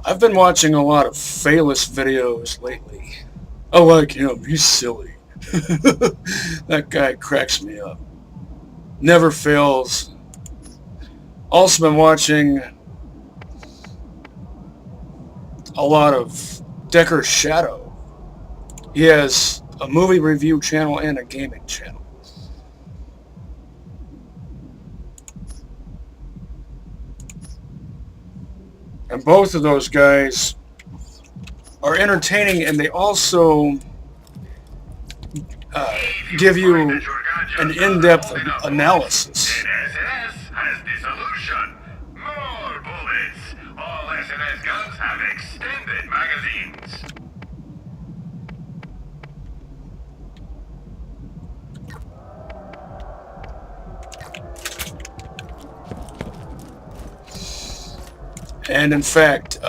I've been watching a lot of Phaelus videos lately. I like him, he's silly. That guy cracks me up. Never fails. Also been watching a lot of Decker's Shadow. He has a movie review channel and a gaming channel. And both of those guys are entertaining, and they also give you an in-depth analysis. SNS has the solution. More bullets. All SNS guns have extended magazines. And in fact,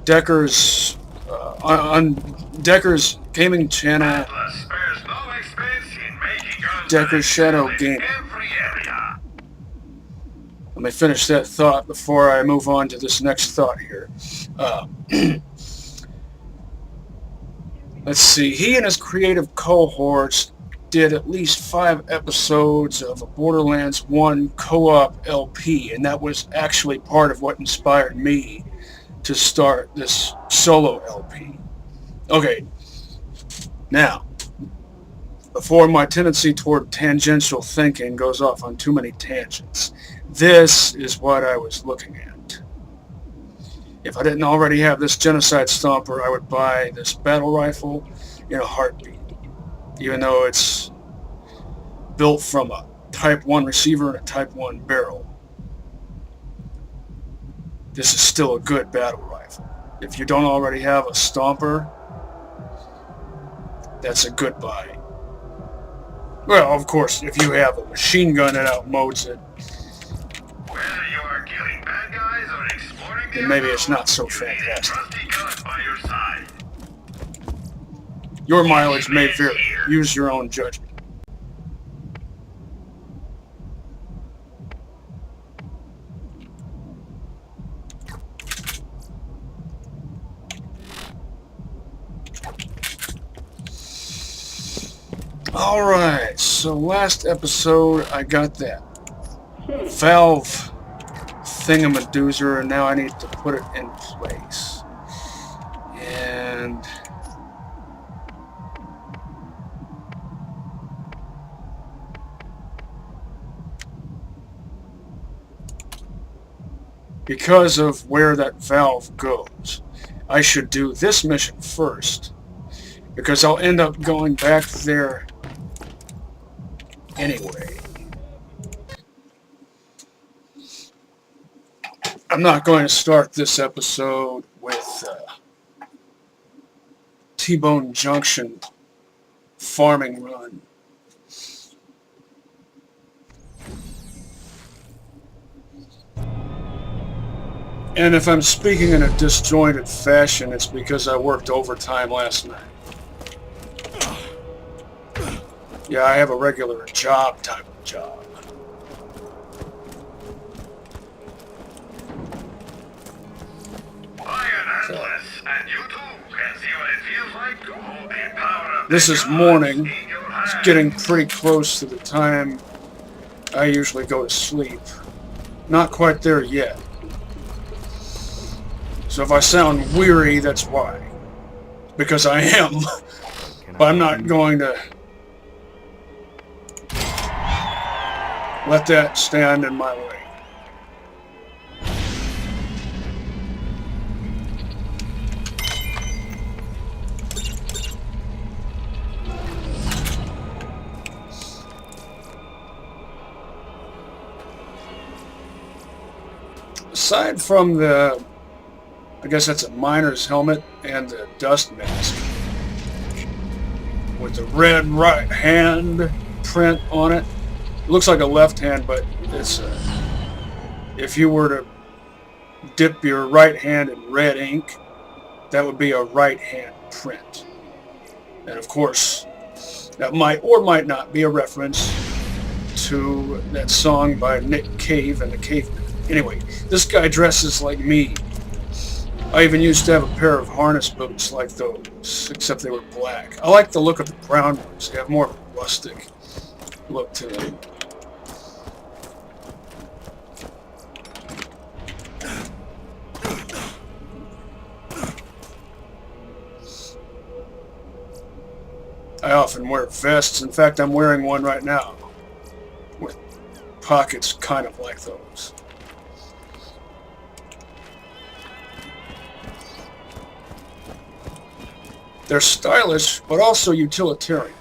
Decker's on Decker's gaming channel, Atlas spares no expense in making guns Decker's Shadow Game. every area. Let me finish that thought before I move on to this next thought here. Let's see. He and his creative cohorts did at least 5 episodes of a Borderlands 1 co-op LP, and that was actually part of what inspired me to start this solo LP. Okay, now, before my tendency toward tangential thinking goes off on too many tangents, this is what I was looking at. If I didn't already have this Genocide Stomper, I would buy this battle rifle in a heartbeat. Even though it's built from a Type 1 receiver and a Type 1 barrel. This is still a good battle rifle. If you don't already have a Stomper, that's a good buy. Well, of course, if you have a machine gun that outmodes it, Whether you are killing bad guys or exploring the then maybe it's unknown, not so you need a fantastic. trusty gun by your side. Your mileage may vary. Use your own judgment. Alright, so last episode I got that Valve thingamadoozer, and now I need to put it in place. And because of where that valve goes, I should do this mission first, because I'll end up going back there anyway. I'm not going to start this episode with T-Bone Junction farming run. And if I'm speaking in a disjointed fashion, it's because I worked overtime last night. Yeah, I have a regular job type of job. Buy an Atlas, and you too can see what it feels like to hold the power of This the is gods morning. in your It's hand. getting pretty close to the time I usually go to sleep. Not quite there yet. So if I sound weary, that's why. Because I am. But I'm not going to let that stand in my way. Aside from the, I guess that's a miner's helmet and the dust mask with the red right hand print on it. It looks like a left hand, but it's if you were to dip your right hand in red ink, that would be a right hand print. And of course, that might or might not be a reference to that song by Nick Cave and the Cavemen. Anyway, this guy dresses like me. I even used to have a pair of harness boots like those, except they were black. I like the look of the brown ones. They have more of a rustic look to them. I often wear vests. In fact, I'm wearing one right now with pockets kind of like those. They're stylish, but also utilitarian.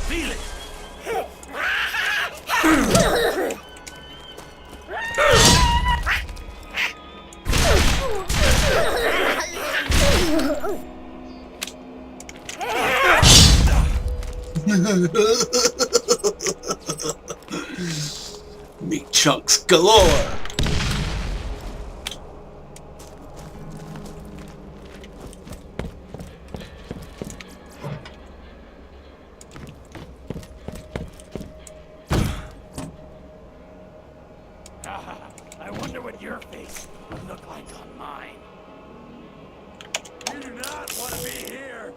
Feel it! Meat chunks galore! I wonder what your face would look like on mine. You do not want to be here.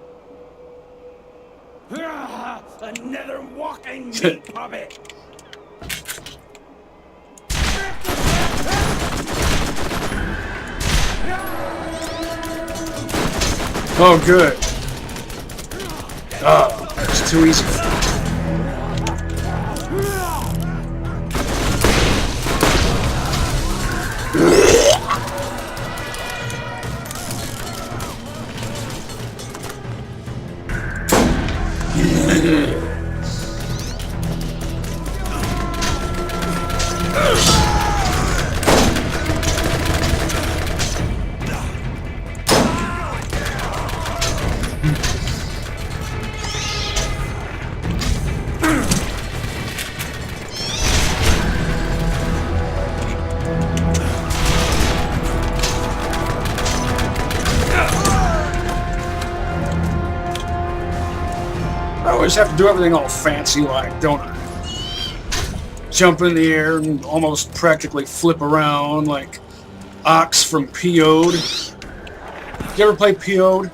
Another walking meat puppet. Oh, good. Oh, that's too easy. I always have to do everything all fancy like, don't I? Jump in the air and almost practically flip around like Ox from P.O.'d. You ever play P.O.'d?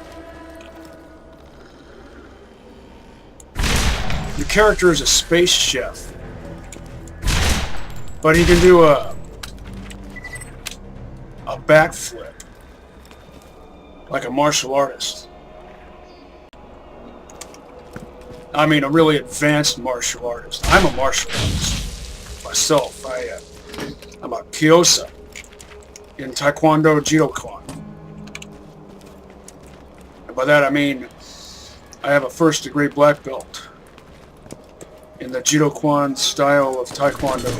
The character is a space chef, but he can do a backflip like a martial artist. I mean, a really advanced martial artist. I'm a martial artist myself. I'm a Kyosa in Taekwondo Jido-Kwan. And by that I mean I have a first-degree black belt in the Jido-Kwan style of Taekwondo.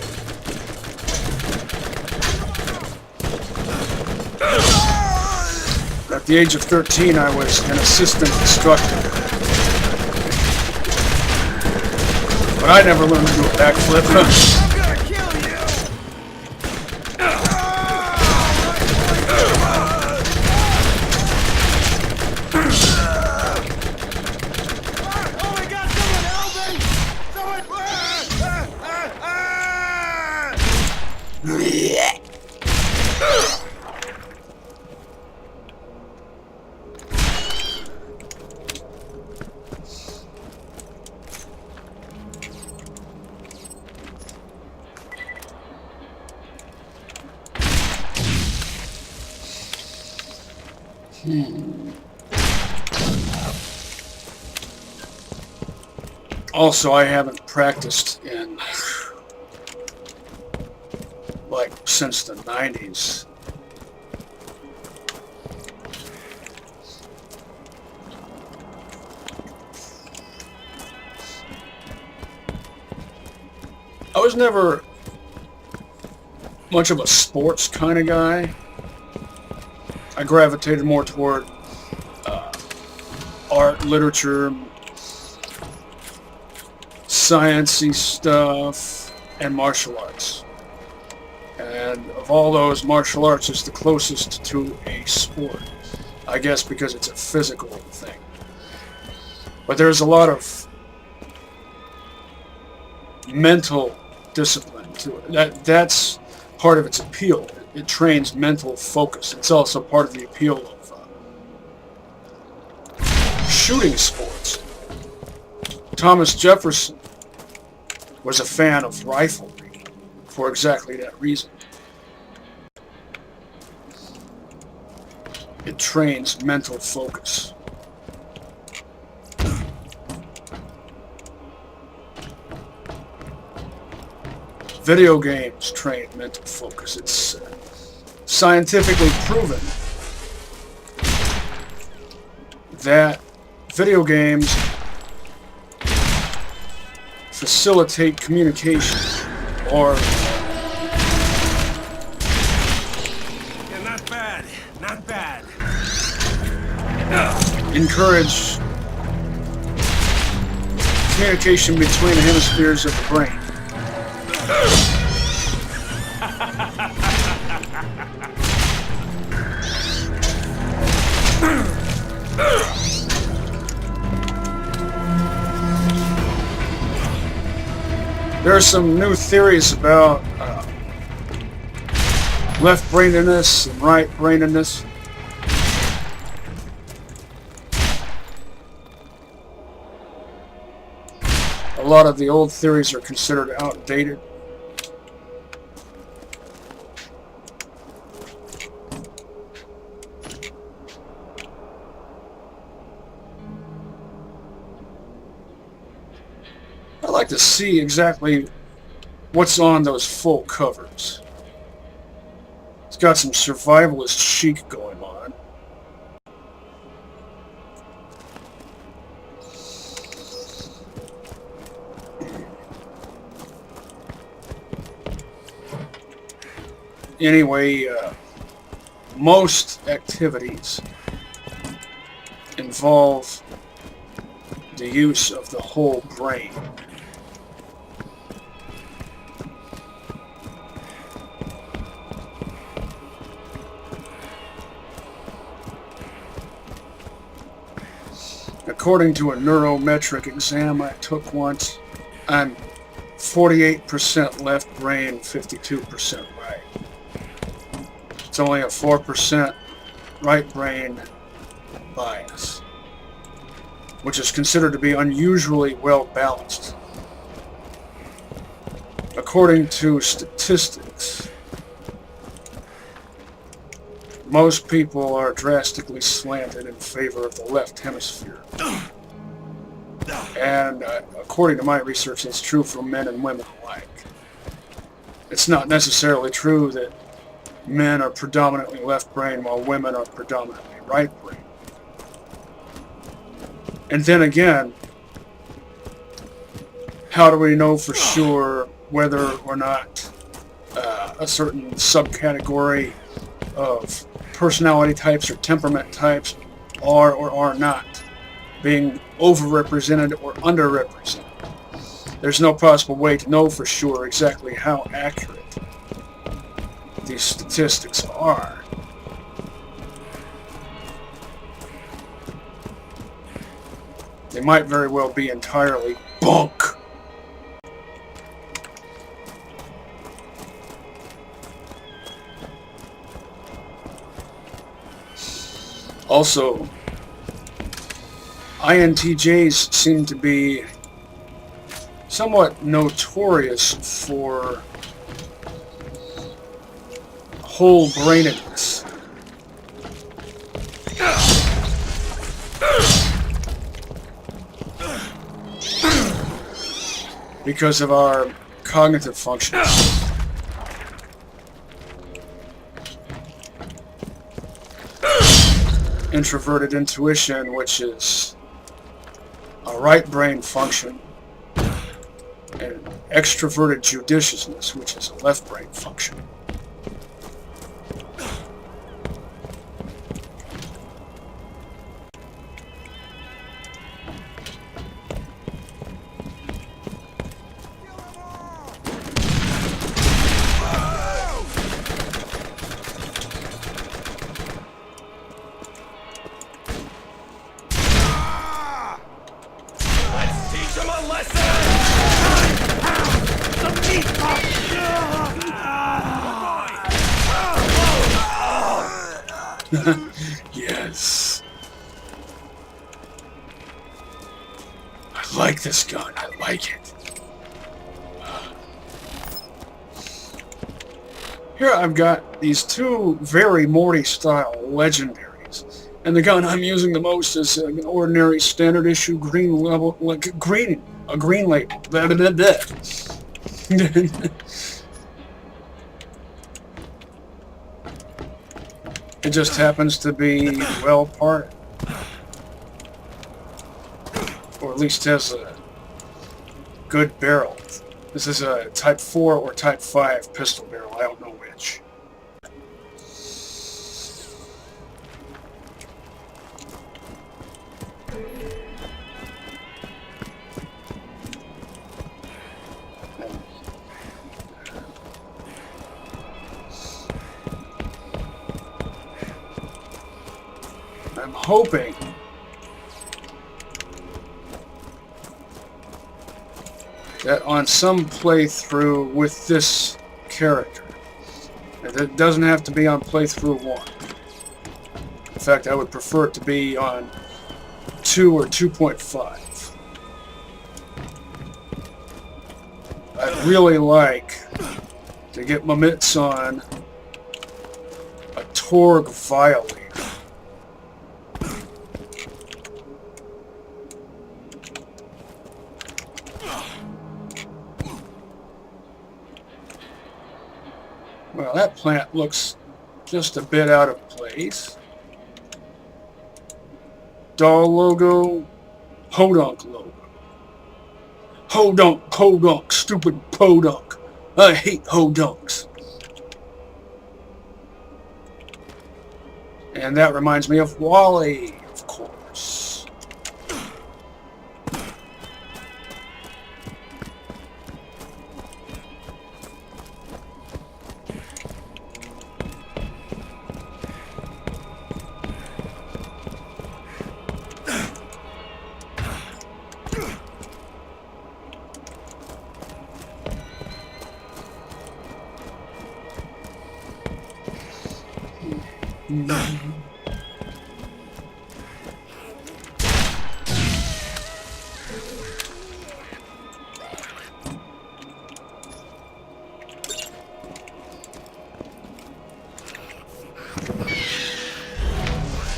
At the age of 13, I was an assistant instructor. But I never learned to do a backflip. I'm gonna kill you! Oh my God! Someone help me! Also, I haven't practiced in like since the 90s. I was never much of a sports kind of guy. I gravitated more toward art, literature, sciencey stuff, and martial arts. And of all those, martial arts is the closest to a sport. I guess because it's a physical thing. But there's a lot of mental discipline to it. That's part of its appeal. It trains mental focus. It's also part of the appeal of shooting sports. Thomas Jefferson was a fan of riflery for exactly that reason. It trains mental focus. Video games train mental focus. It's scientifically proven that video games facilitate communication or not bad, not bad. encourage communication between the hemispheres of the brain. There are some new theories about left-brainedness and right-brainedness. A lot of the old theories are considered outdated. I'd like to see exactly what's on those full covers. It's got some survivalist chic going on. Anyway, most activities involve the use of the whole brain. According to a neurometric exam I took once, I'm 48% left brain, 52% right. It's only a 4% right brain bias, which is considered to be unusually well balanced. According to statistics, most people are drastically slanted in favor of the left hemisphere. And according to my research, it's true for men and women alike. It's not necessarily true that men are predominantly left brain while women are predominantly right brain. And then again, how do we know for sure whether or not a certain subcategory of personality types or temperament types are or are not being overrepresented or underrepresented? There's no possible way to know for sure exactly how accurate these statistics are. They might very well be entirely bunk. Also, INTJs seem to be somewhat notorious for whole-brainedness. Because of our cognitive functions. Introverted intuition, which is a right brain function, and extroverted judiciousness, which is a left brain function. Yes. I like this gun. I like it. Here I've got these two very Morty style legendaries. And the gun I'm using the most is an ordinary standard issue green level, like a green label. Blah, blah, blah, blah. It just happens to be well parted. Or at least has a good barrel. This is a Type 4 or Type 5 pistol barrel. I don't know which. I'm hoping that on some playthrough with this character, and it doesn't have to be on Playthru-1. In fact, I would prefer it to be on 2 or 2.5. I'd really like to get my mitts on a Torg Violator. Well, that plant looks just a bit out of place. Doll logo, Hodunk logo. Hodunk, stupid podunk. I hate Hodunks. And that reminds me of Wally, of course.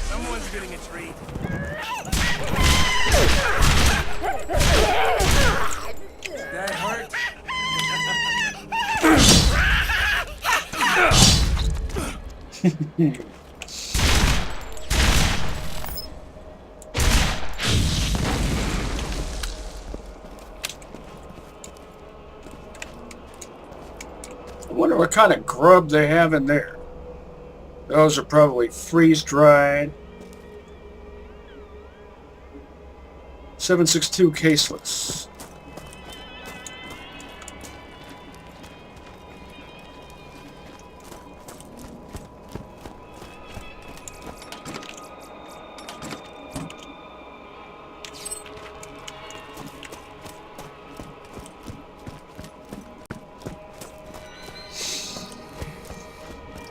Someone's getting a treat. That hurt? I wonder what kind of grub they have in there. Those are probably freeze-dried. 7.62 caselets.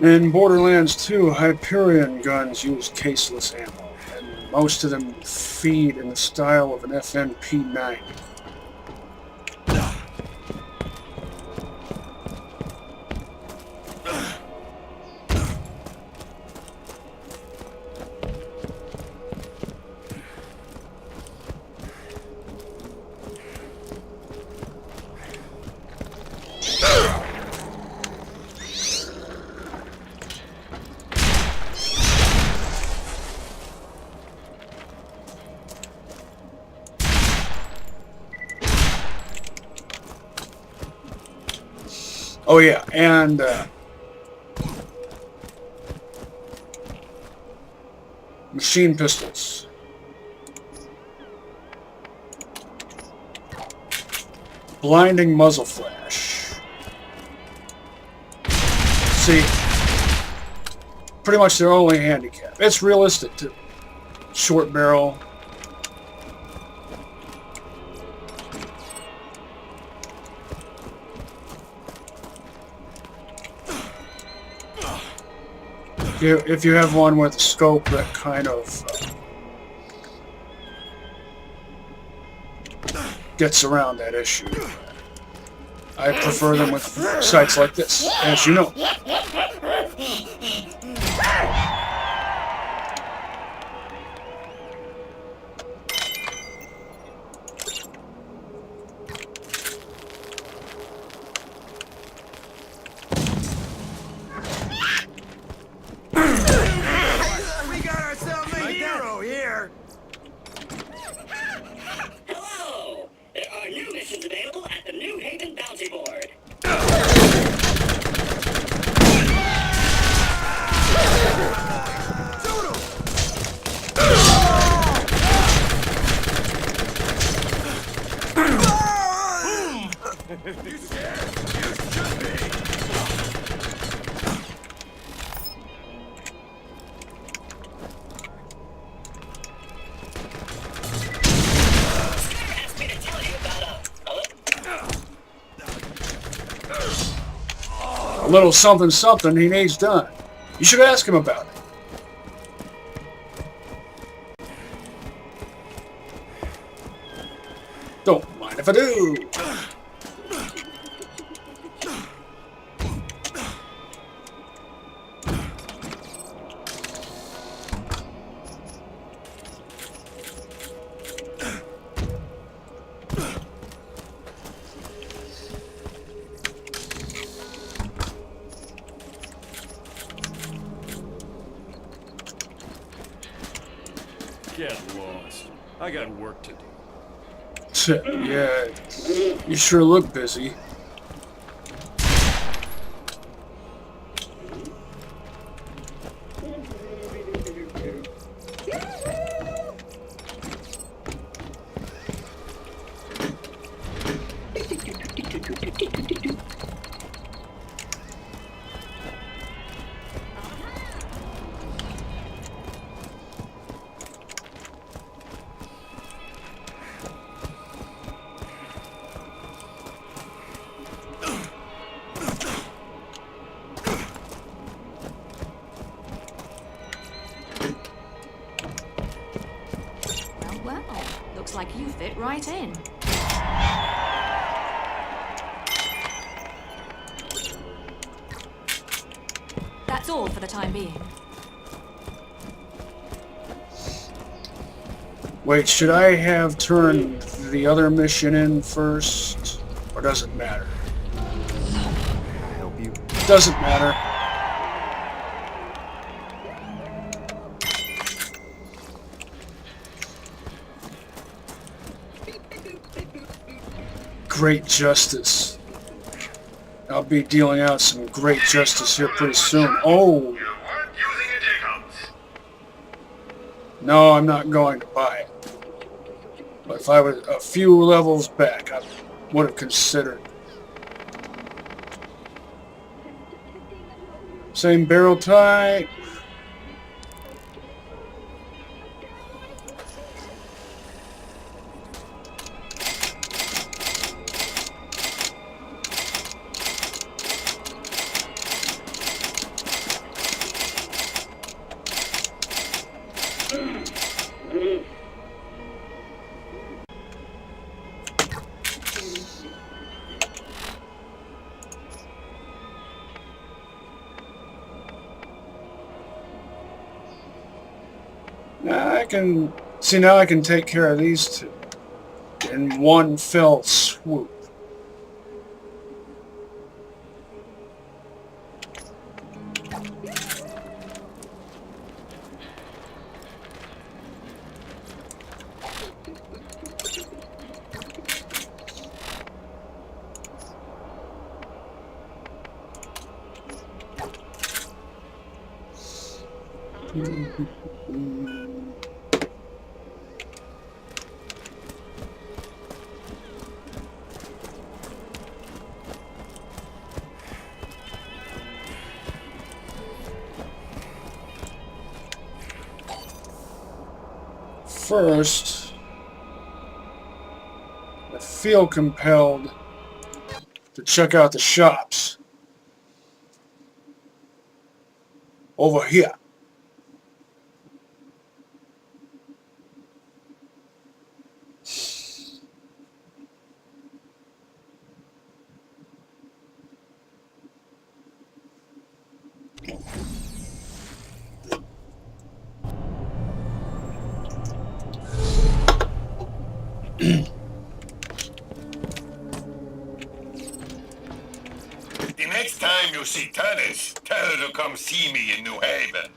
In Borderlands 2, Hyperion guns use caseless ammo, and most of them feed in the style of an FNP-90. Oh yeah, and machine pistols. Blinding muzzle flash. See, pretty much their only handicap. It's realistic too. Short barrel. If you have one with a scope that kind of gets around that issue. I prefer them with sights like this, as you know. We got ourselves a hero here. Hello! There are new missions available at the New Haven Bounty Board. You scared? You should be. Square asked me to tell you about A little something something he needs done. You should ask him about it. Don't mind if I do. Get lost. I got work to do. Yeah, you sure look busy. Well, looks like you fit right in. That's all for the time being. Wait, should I have turned the other mission in first? Or does it matter? Help you? Doesn't matter. Great justice. I'll be dealing out some great justice here pretty soon. Oh, You weren't using a Jacobs. no, I'm not going to buy it. But if I was a few levels back, I would have considered. Same barrel type. Now I can take care of these two in one fell swoop. First, I feel compelled to check out the shops. Over here. The next time you see Tanis, tell her to come see me in New Haven.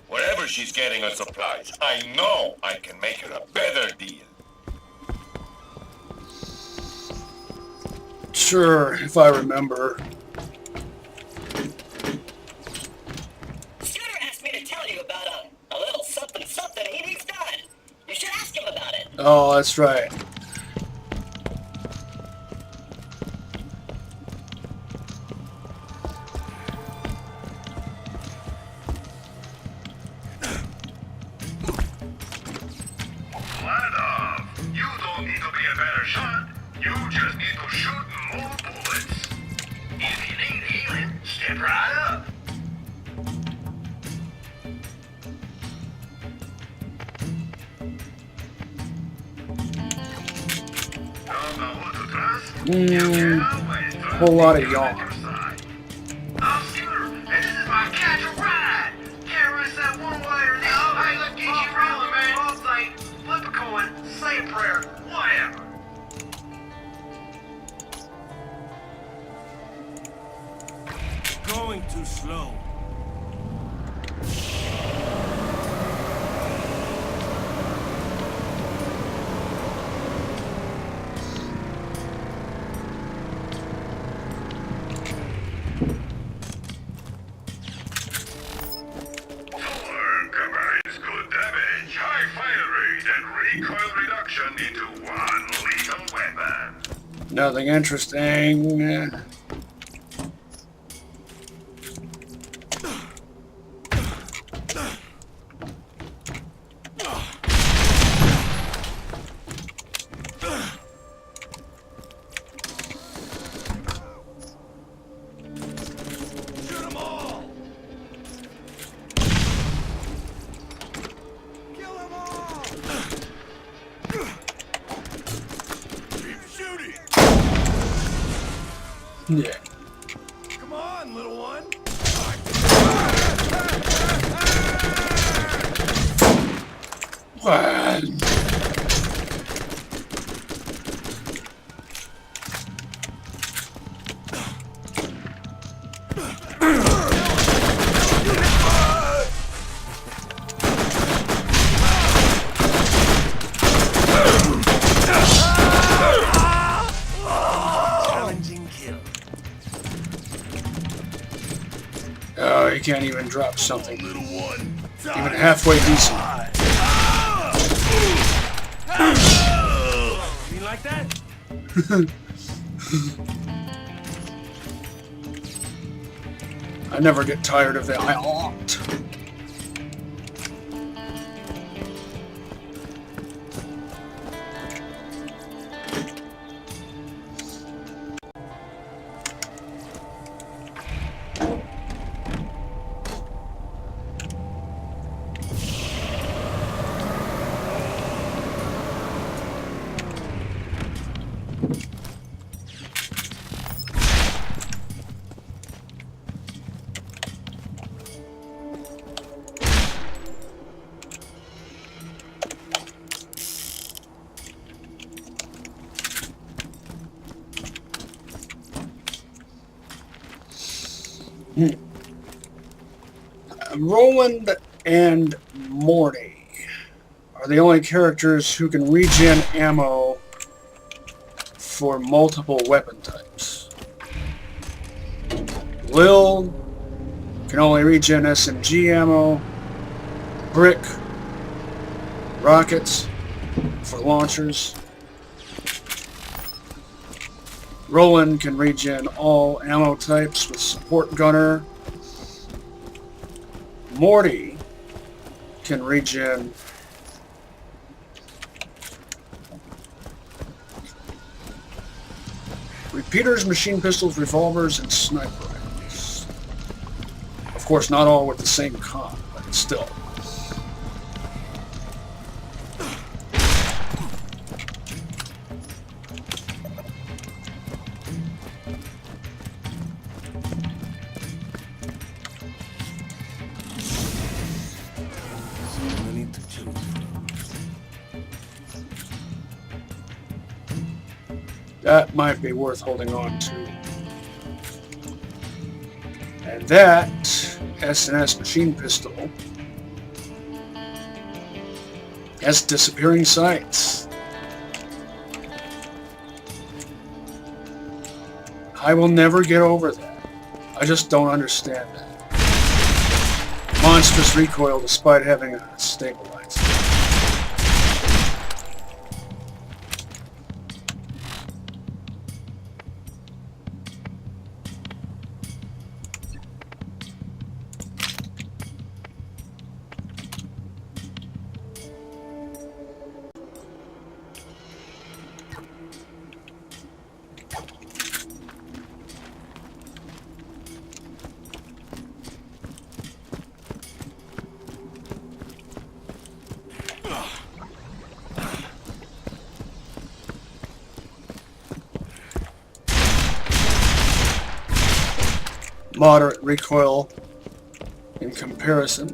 Wherever she's getting her supplies, I know I can make her a better deal. Sure, if I remember. Scooter asked me to tell you about a little something something he needs done. You should ask him about it. Oh, that's right. Ladov, you don't need to be a better shot. You just need to shoot more bullets. If you need healing, step right up. Don't know who to trust? You can always trust Whole lot of the people yawn. at your side. I'm Scooter, and this is my catch a ride. Can't risk that one way or the other. Hey, look, get you rolling, man. All say, flip a coin, say a prayer, whatever. Going too slow. Fuller combines good damage, high fire rate, and recoil reduction into one lethal weapon. Nothing interesting. Shoot them all! Kill them all! Keep shooting! Yeah. Come on, little one! What? Challenging kill. Oh, you can't even drop something Little one. even halfway decent. You like that? I never get tired of it. I ought. Roland and Morty are the only characters who can regen ammo for multiple weapon types. Lil can only regen SMG ammo, Brick, rockets for launchers. Roland can regen all ammo types with support gunner. Morty can regen repeaters, machine pistols, revolvers, and sniper rifles. Of Of course, not all with the same comp, but still. I need to choose from. That might be worth holding on to. And that S&S machine pistol has disappearing sights. I will never get over that. I just don't understand that. Monstrous recoil despite having a stabilizer. Moderate recoil in comparison.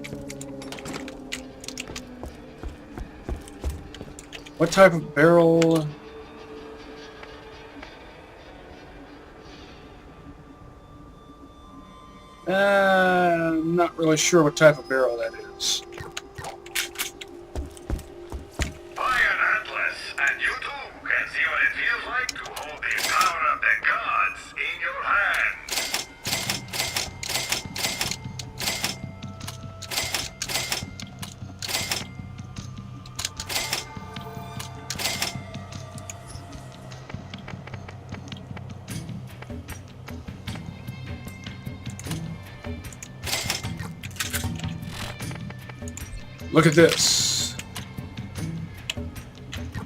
What type of barrel? I'm not really sure what type of barrel that is. Iron Atlas, and you too can see what it feels like to hold the power of the gods in your hands. Look at this.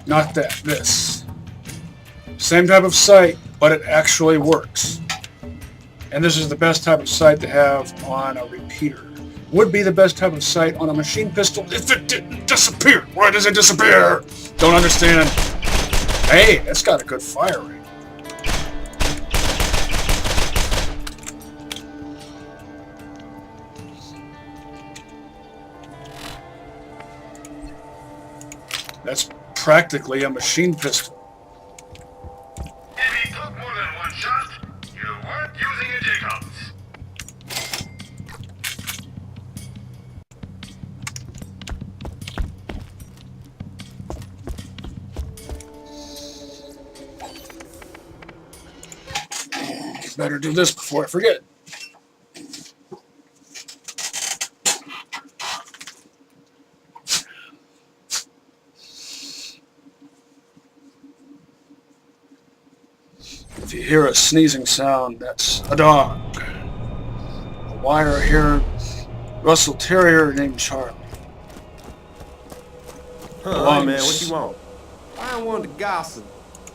Not that, this. Same type of sight, but it actually works. And this is the best type of sight to have on a repeater. Would be the best type of sight on a machine pistol if it didn't disappear. Why does it disappear? Don't understand. Hey, that's got a good fire rate. That's practically a machine pistol. If he took more than one shot, you weren't using a Jacobs. Better do this before I forget. If you hear a sneezing sound, that's a dog. A wire-haired Russell Terrier named Charlie. Huh, hey man, what you want? I don't want to gossip,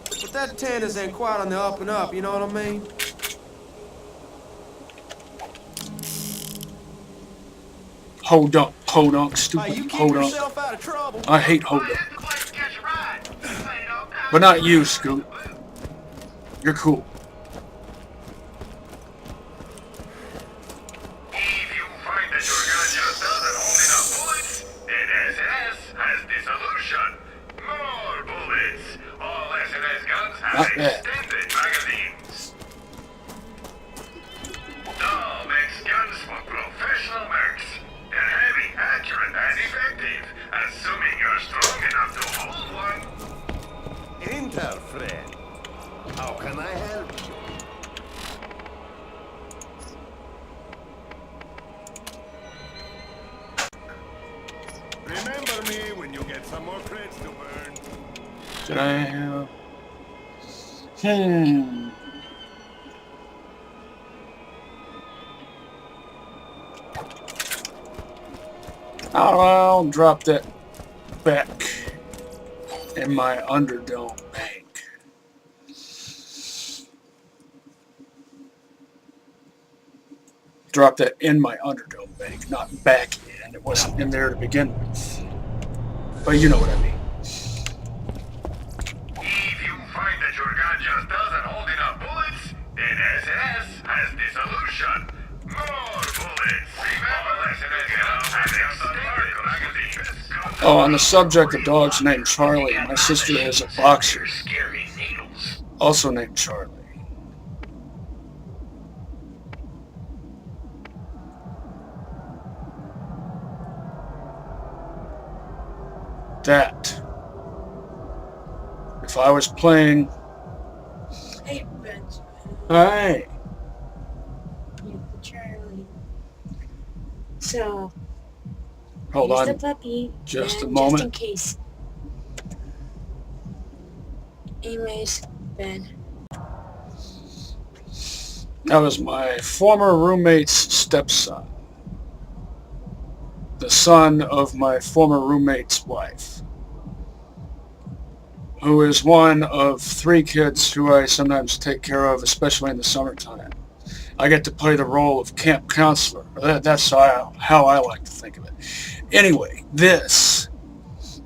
but that tennis ain't quite on the up and up, you know what I mean? Hodunk, Hey, stupid you keep hodunk. yourself out of trouble. I hate Well, hodunk. this is the place to catch a ride. Ain't no But not you, Scoot. You're cool. If you find that your gadget doesn't hold enough bullets, then S&S has the solution. More bullets. All S&S guns have Not bad. extended magazines. Dahl makes guns for professional mercs. They're heavy, accurate, and effective, assuming you're strong enough to hold one. Enter, friend. How can I help you? Remember me when you get some more crates to burn. Did I have... I'll drop that back in my Underdome bank. Dropped that in my Underdome bank, not back in. It wasn't in there to begin with. But you know what I mean. If you find that your gun just doesn't hold enough bullets, then SS has the solution. More bullets. Remember, Oh, on the subject of dogs named Charlie, my sister has a boxer, scary needles. also named Charlie. That, if I was playing... Hey, Benjamin. Hi. Yeah, Charlie. So, Hold here's on. the puppy. Just a Ben, moment. Just in case. Anyways, Ben. That was my former roommate's stepson. The son of my former roommate's wife, who is one of 3 kids who I sometimes take care of, especially in the summertime. I get to play the role of camp counselor. That's how I like to think of it. Anyway, this,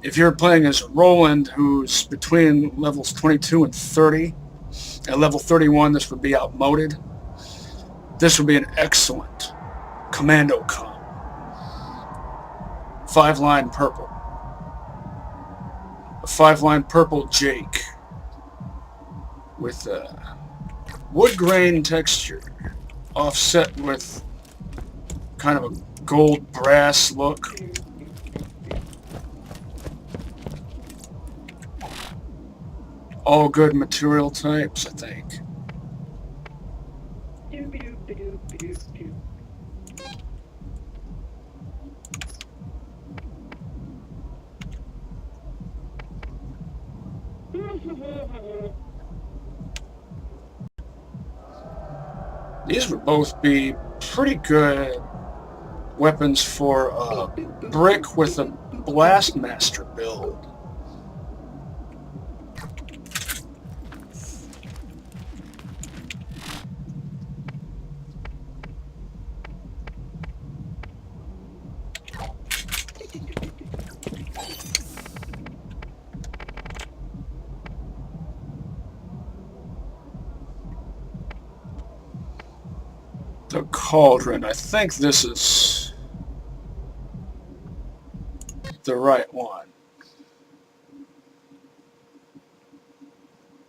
if you're playing as Roland, who's between levels 22 and 30, at level 31 this would be outmoded. This would be an excellent commando comp. 5-line purple. A 5-line purple Jake with a wood grain texture offset with kind of a gold brass look. All good material types, I think. These would both be pretty good weapons for a brick with a Blastmaster build. The Cauldron. I think this is the right one.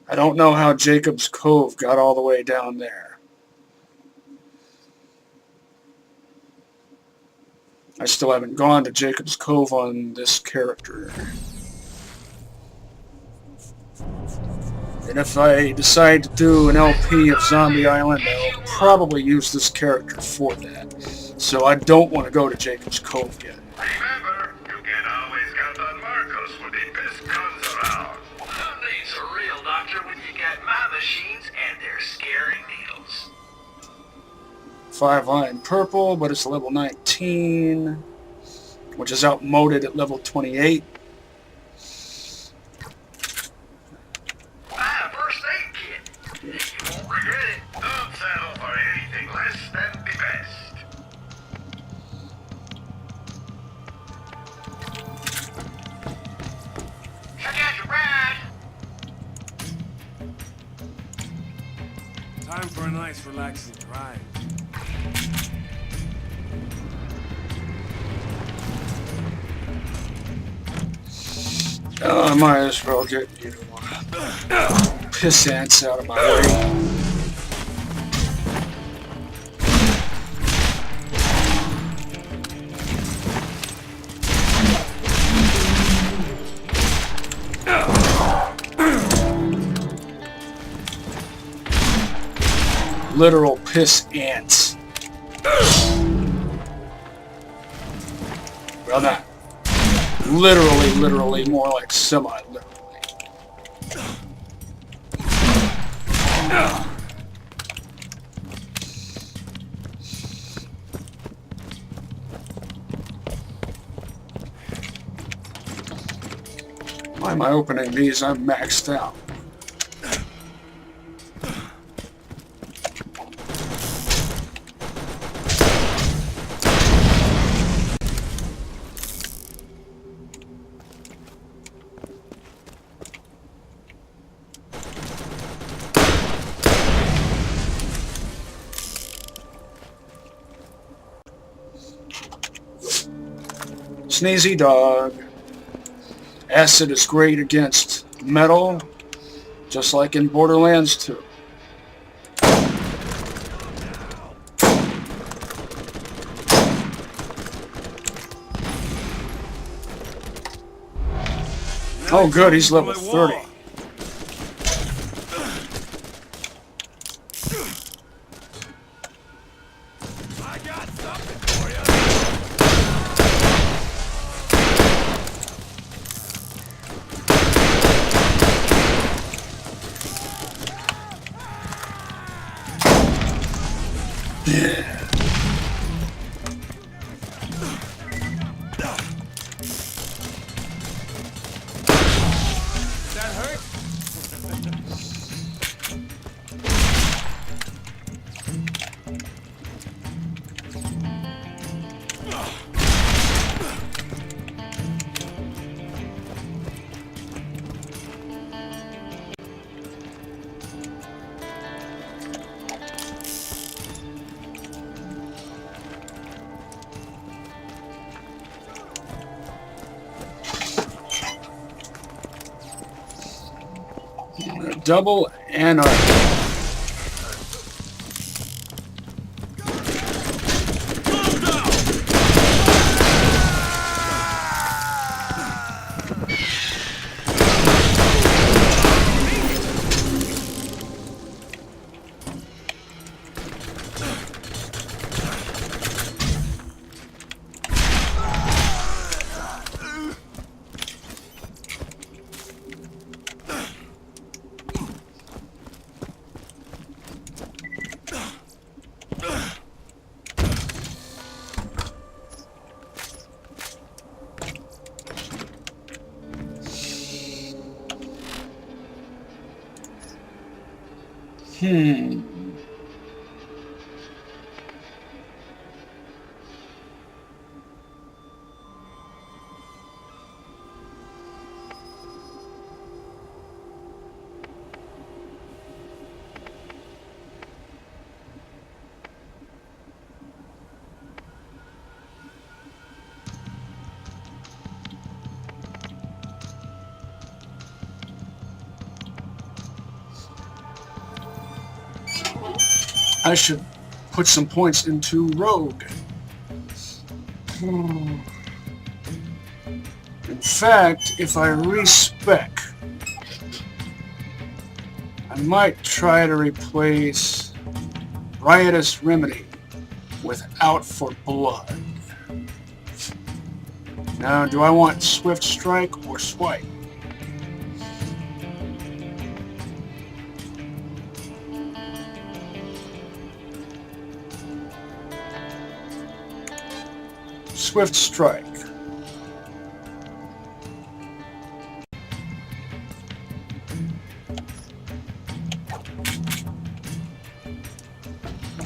I don't know how Jacob's Cove got all the way down there. I still haven't gone to Jacob's Cove on this character. And if I decide to do an LP of Zombie Island, I'll probably use this character for that. So I don't want to go to Jacob's Cove yet. Remember, you can always count on Marcos with the best guns around. Who needs a real doctor when you got my machines and their scary needles? 5-line purple, but it's level 19, which is outmoded at level 28. First aid kit. You won't regret it. Don't settle for anything less than the best. Check out your ride. Time for a nice, relaxing ride. I might as well get you piss ants out of my way. Literal piss ants. Well, not literally, more like semi-literally. Why am I opening these? I'm maxed out. Sneezy dog. Acid is great against metal, just like in Borderlands 2. Oh good, he's level 30. I got something for you. That hurt? Double anarchy. I should put some points into Rogue. In fact, if I respec, I might try to replace Riotous Remedy with Out for Blood. Now, do I want Swift Strike or Swipe? Swift Strike.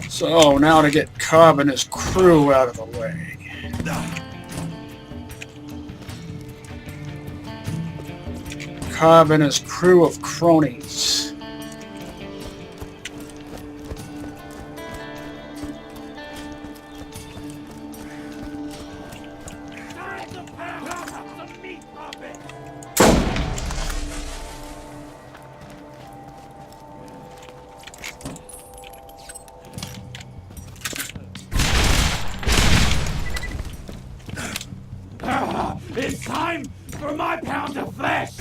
So now to get Kobb and his crew out of the way. Kobb and his crew of cronies. It's time for my pound of flesh!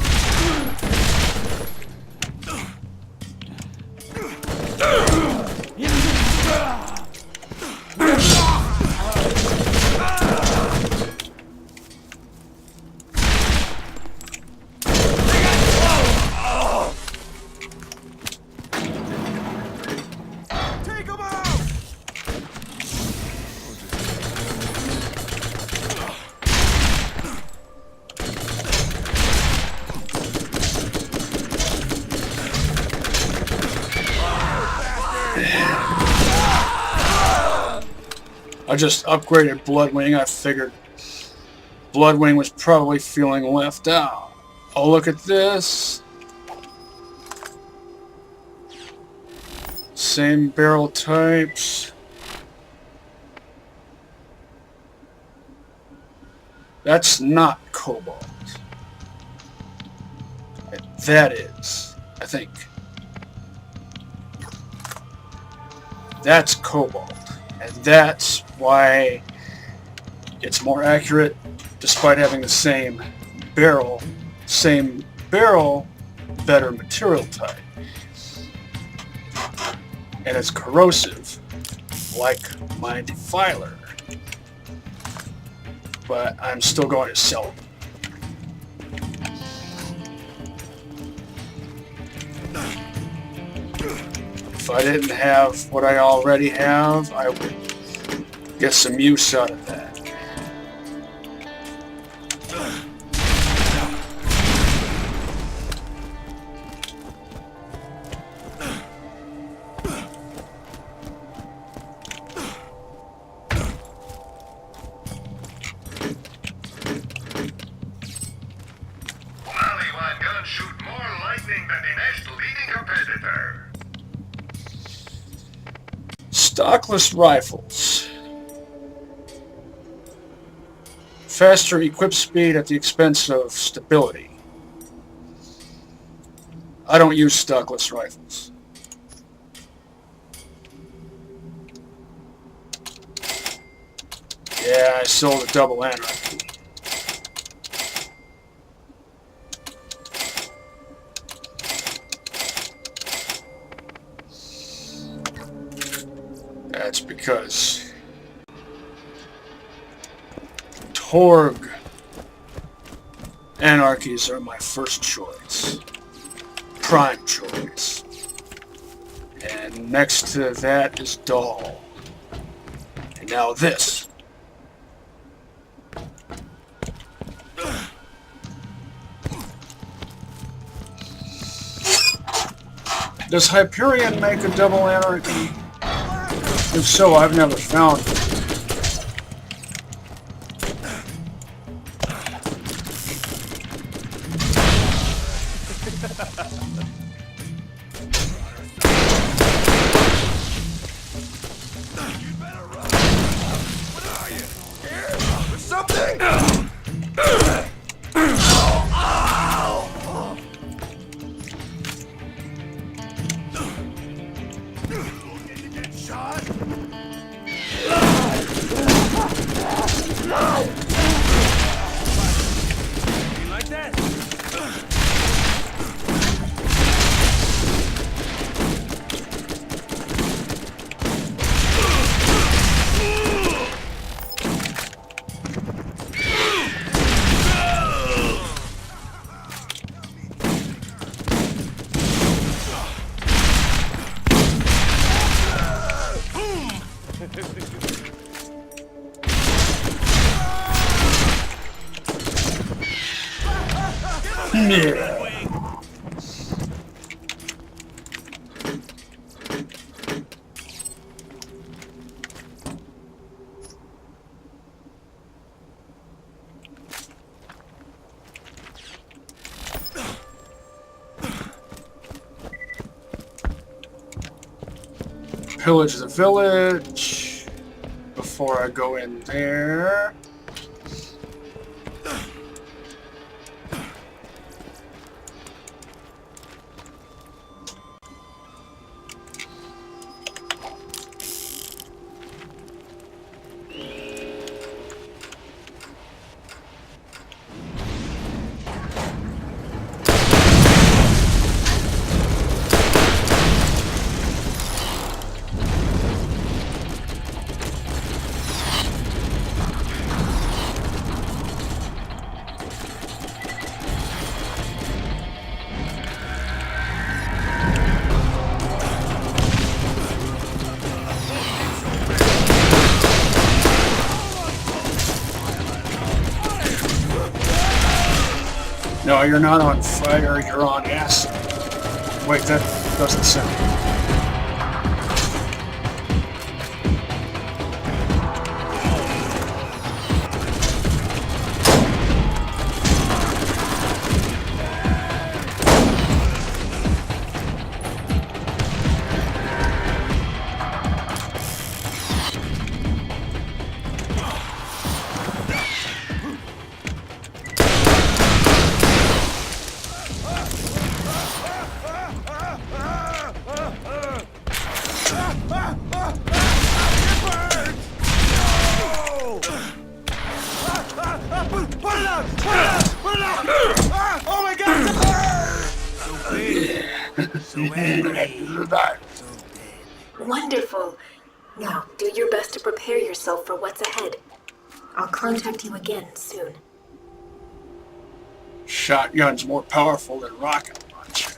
Take him out! I just upgraded Bloodwing. I figured Bloodwing was probably feeling left out. Oh, look at this. Same barrel types. That's not cobalt. That is, I think. That's cobalt. And that's why it's more accurate despite having the same barrel, better material type. And it's corrosive, like my defiler. But I'm still going to sell it. If I didn't have what I already have, I would get some use out of that. Polywan guns shoot more lightning than the next leading competitor. Stockless rifles. Faster equip speed at the expense of stability. I don't use stockless rifles. Yeah, I sold a double anarchy. That's because Torg anarchies are my first choice. Prime choice. And next to that is Doll. And now this. Does Hyperion make a double anarchy? If so, I've never found it. Pillage the village before I go in there. No, you're not on fire, you're on acid. Wait, that doesn't sound. Put it out! Put it out! Put it out! Ah, oh my God! So big. So angry. Wonderful. Now, do your best to prepare yourself for what's ahead. I'll contact you again soon. Shotgun's more powerful than rocket launcher.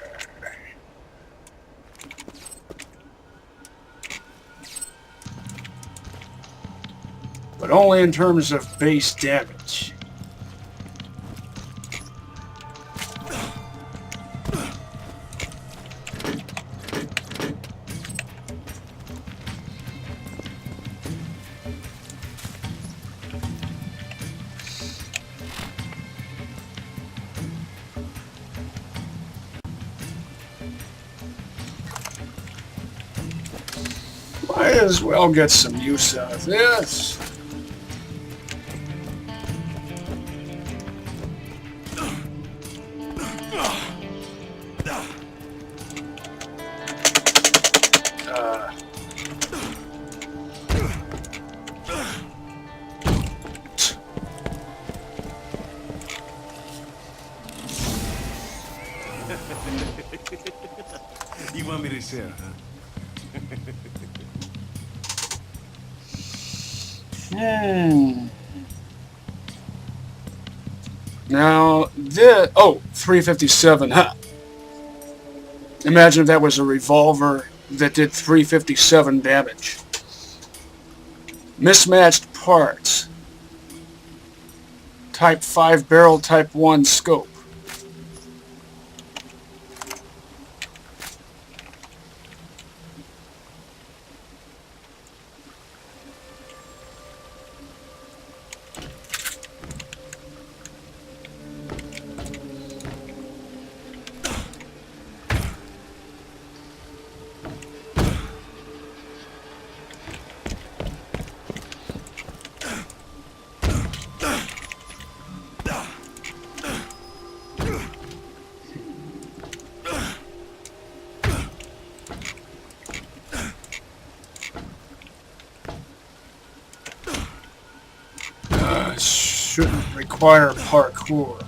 But only in terms of base damage. Might as well get some use out of this. You want me to share, huh? Now, this... Oh, 357, huh? Imagine if that was a revolver that did 357 damage. Mismatched parts. Type 5 barrel, type 1 scope. Shouldn't require parkour.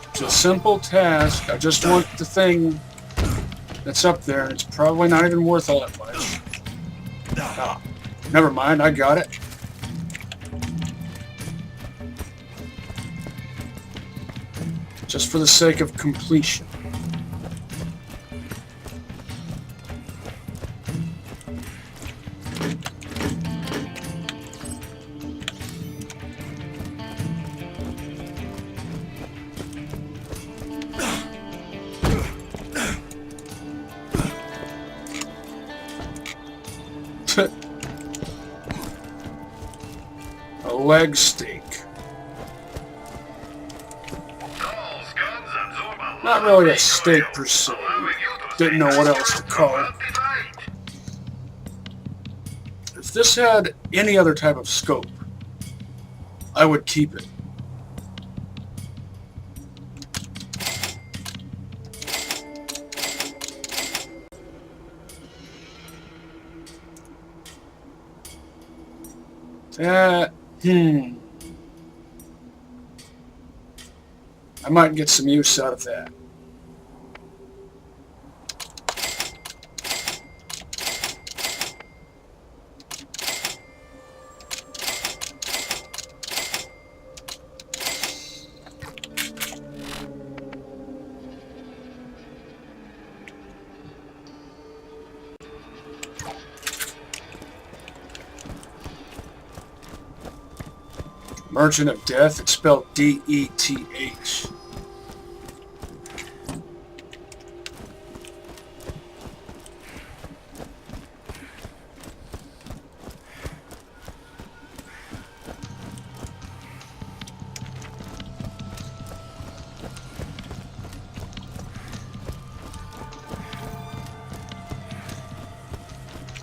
It's a simple task. I just want the thing that's up there. It's probably not even worth all that much. Ah, never mind, I got it. Just for the sake of completion. A leg steak. Not really a steak per se. Didn't know what else to call it. If this had any other type of scope, I would keep it. I might get some use out of that. Merchant of Death, it's spelled D-E-T-H.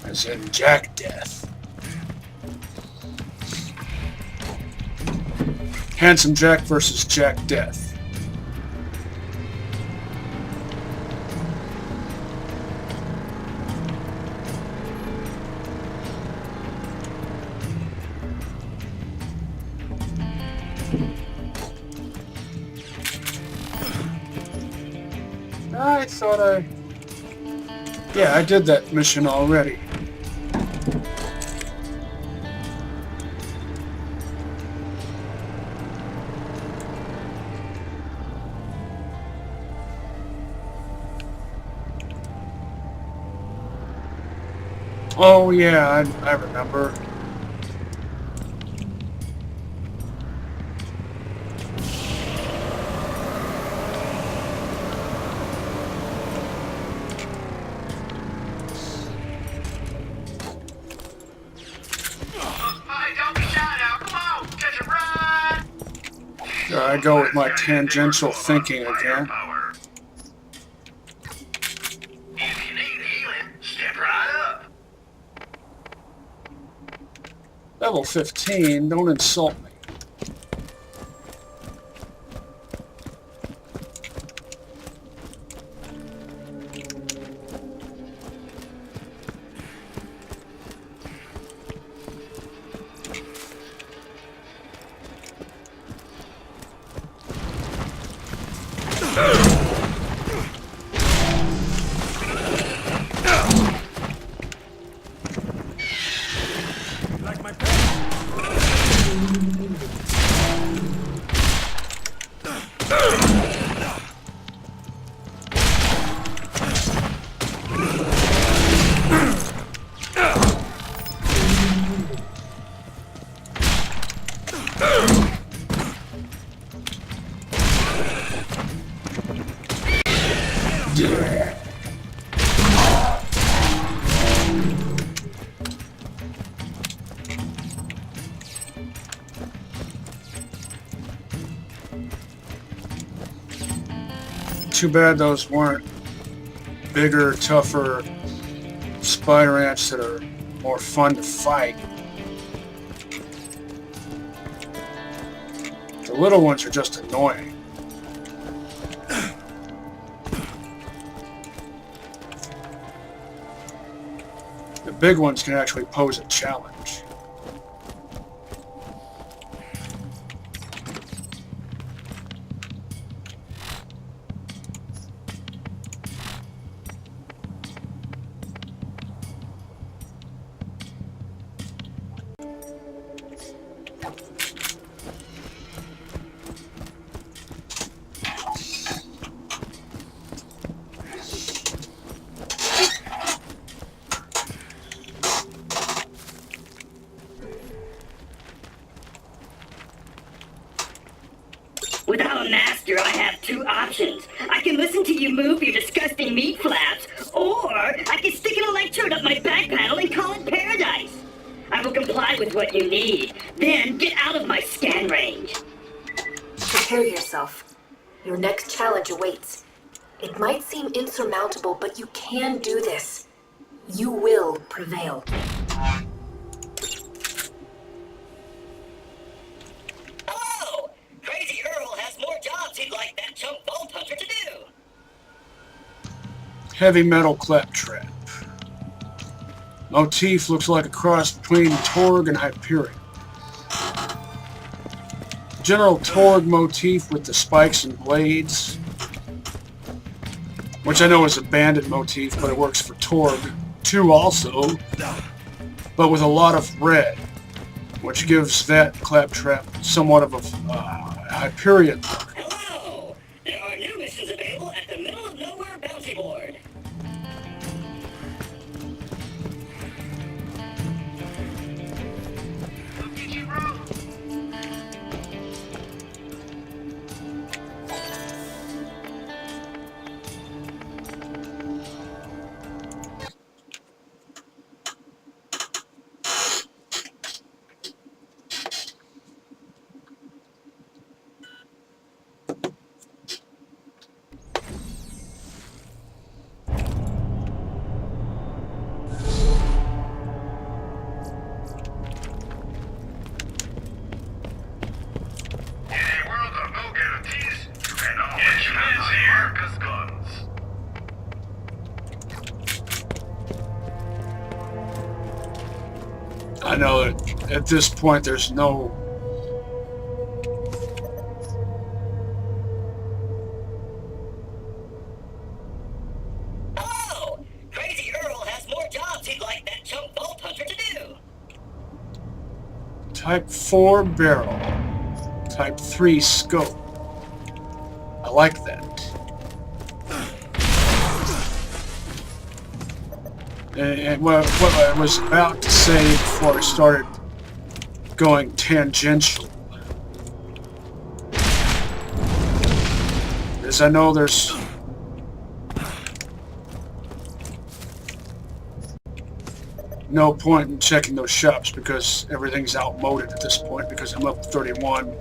As in Jack Death. Handsome Jack versus Jack Death. I thought I... Yeah, I did that mission already. Oh yeah, I remember. Hey, don't be shy now. Come on, catch a ride. There I go with my tangential thinking again. Power. If you need healing, step right up. Level 15, don't insult me. Like my pet? Too bad those weren't bigger, tougher spider ants that are more fun to fight. The little ones are just annoying. The big ones can actually pose a challenge. Without a master, I have two options. I can listen to you move your disgusting meat flaps, or I can stick an electrode up my back panel and call it paradise. I will comply with what you need. Then get out of my scan range. Prepare yourself. Your next challenge awaits. It might seem insurmountable, but you can do this. You will prevail. Hello! Crazy Earl has more jobs he'd like that chump Vault Hunter to do. Heavy metal claptrap. Motif looks like a cross between Torg and Hyperion. General Torg motif with the spikes and blades, which I know is a bandit motif, but it works for Torg too also, but with a lot of red, which gives that claptrap somewhat of a Hyperion look. Hello! There are new missions available at the Middle of Nowhere Bounty Board. Look at you roll. Hey, we're gonna go get a tease. And I'll let you in America's guns. I know that at this point there's no Type 4 barrel. Type 3 scope. I like that. And what I was about to say before I started going tangential is I know there's no point in checking those shops because everything's outmoded at this point because I'm up 31.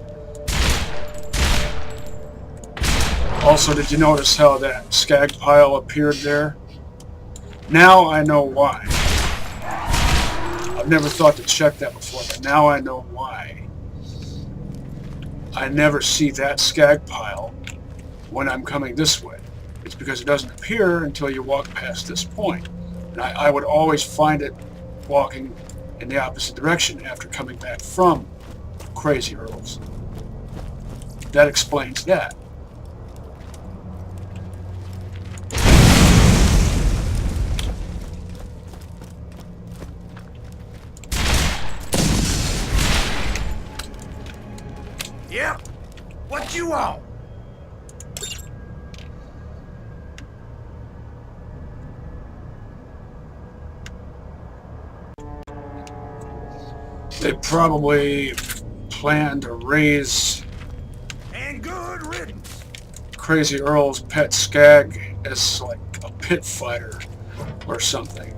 Also, did you notice how that skag pile appeared there? Now I know why. I've never thought to check that before, but now I know why. I never see that skag pile when I'm coming this way. It's because it doesn't appear until you walk past this point. And I would always find it walking in the opposite direction after coming back from Crazy Earls. That explains that. Yep. What you want? They probably plan to raise And good riddance. Crazy Earl's pet skag as like a pit fighter or something.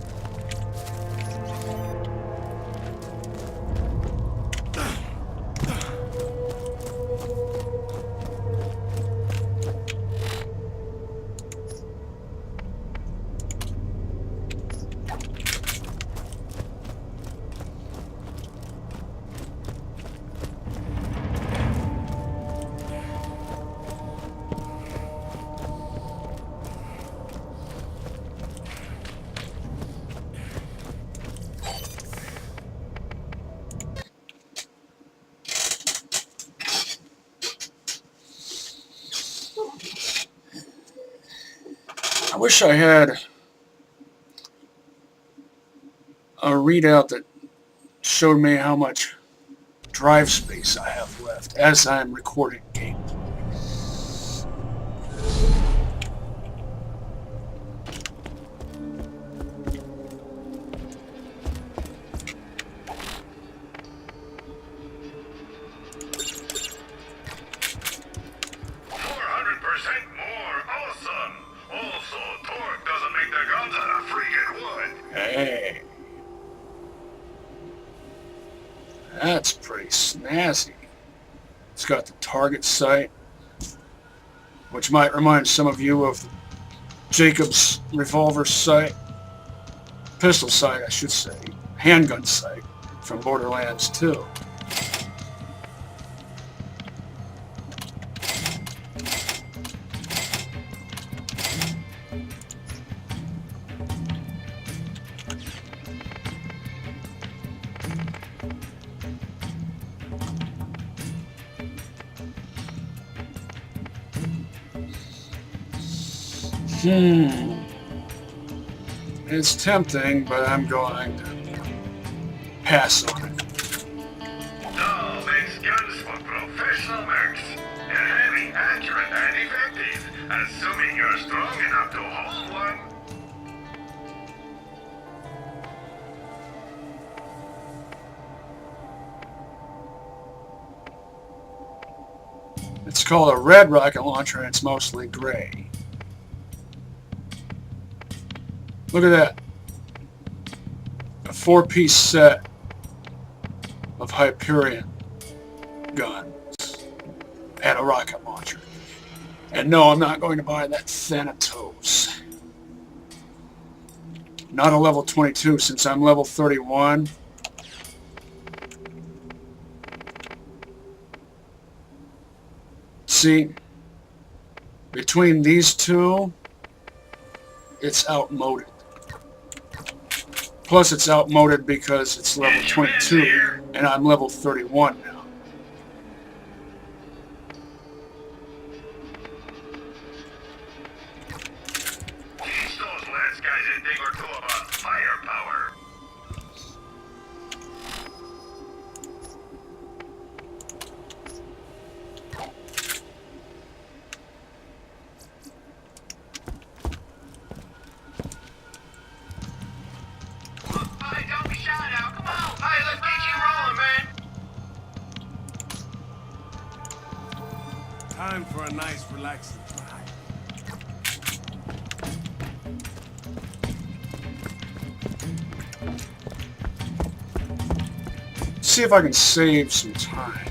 I wish I had a readout that showed me how much drive space I have left as I'm recording gameplay. Hey, that's pretty snazzy. It's got the target sight, which might remind some of you of Jacob's revolver sight, pistol sight, I should say, handgun sight from Borderlands 2. It's tempting, but I'm going to pass on it. Doll makes guns for professional mercs. They're heavy, accurate, and effective, assuming you're strong enough to hold one. It's called a red rocket launcher, and it's mostly gray. Look at that. A 4-piece set of Hyperion guns and a rocket launcher. And no, I'm not going to buy that Thanatos. Not a level 22 since I'm level 31. See, between these two, it's outmoded. Plus, it's outmoded because it's level 22, and I'm level 31 now. Teach those last guys a thing or two about firepower. Time for a nice, relaxing ride. See if I can save some time.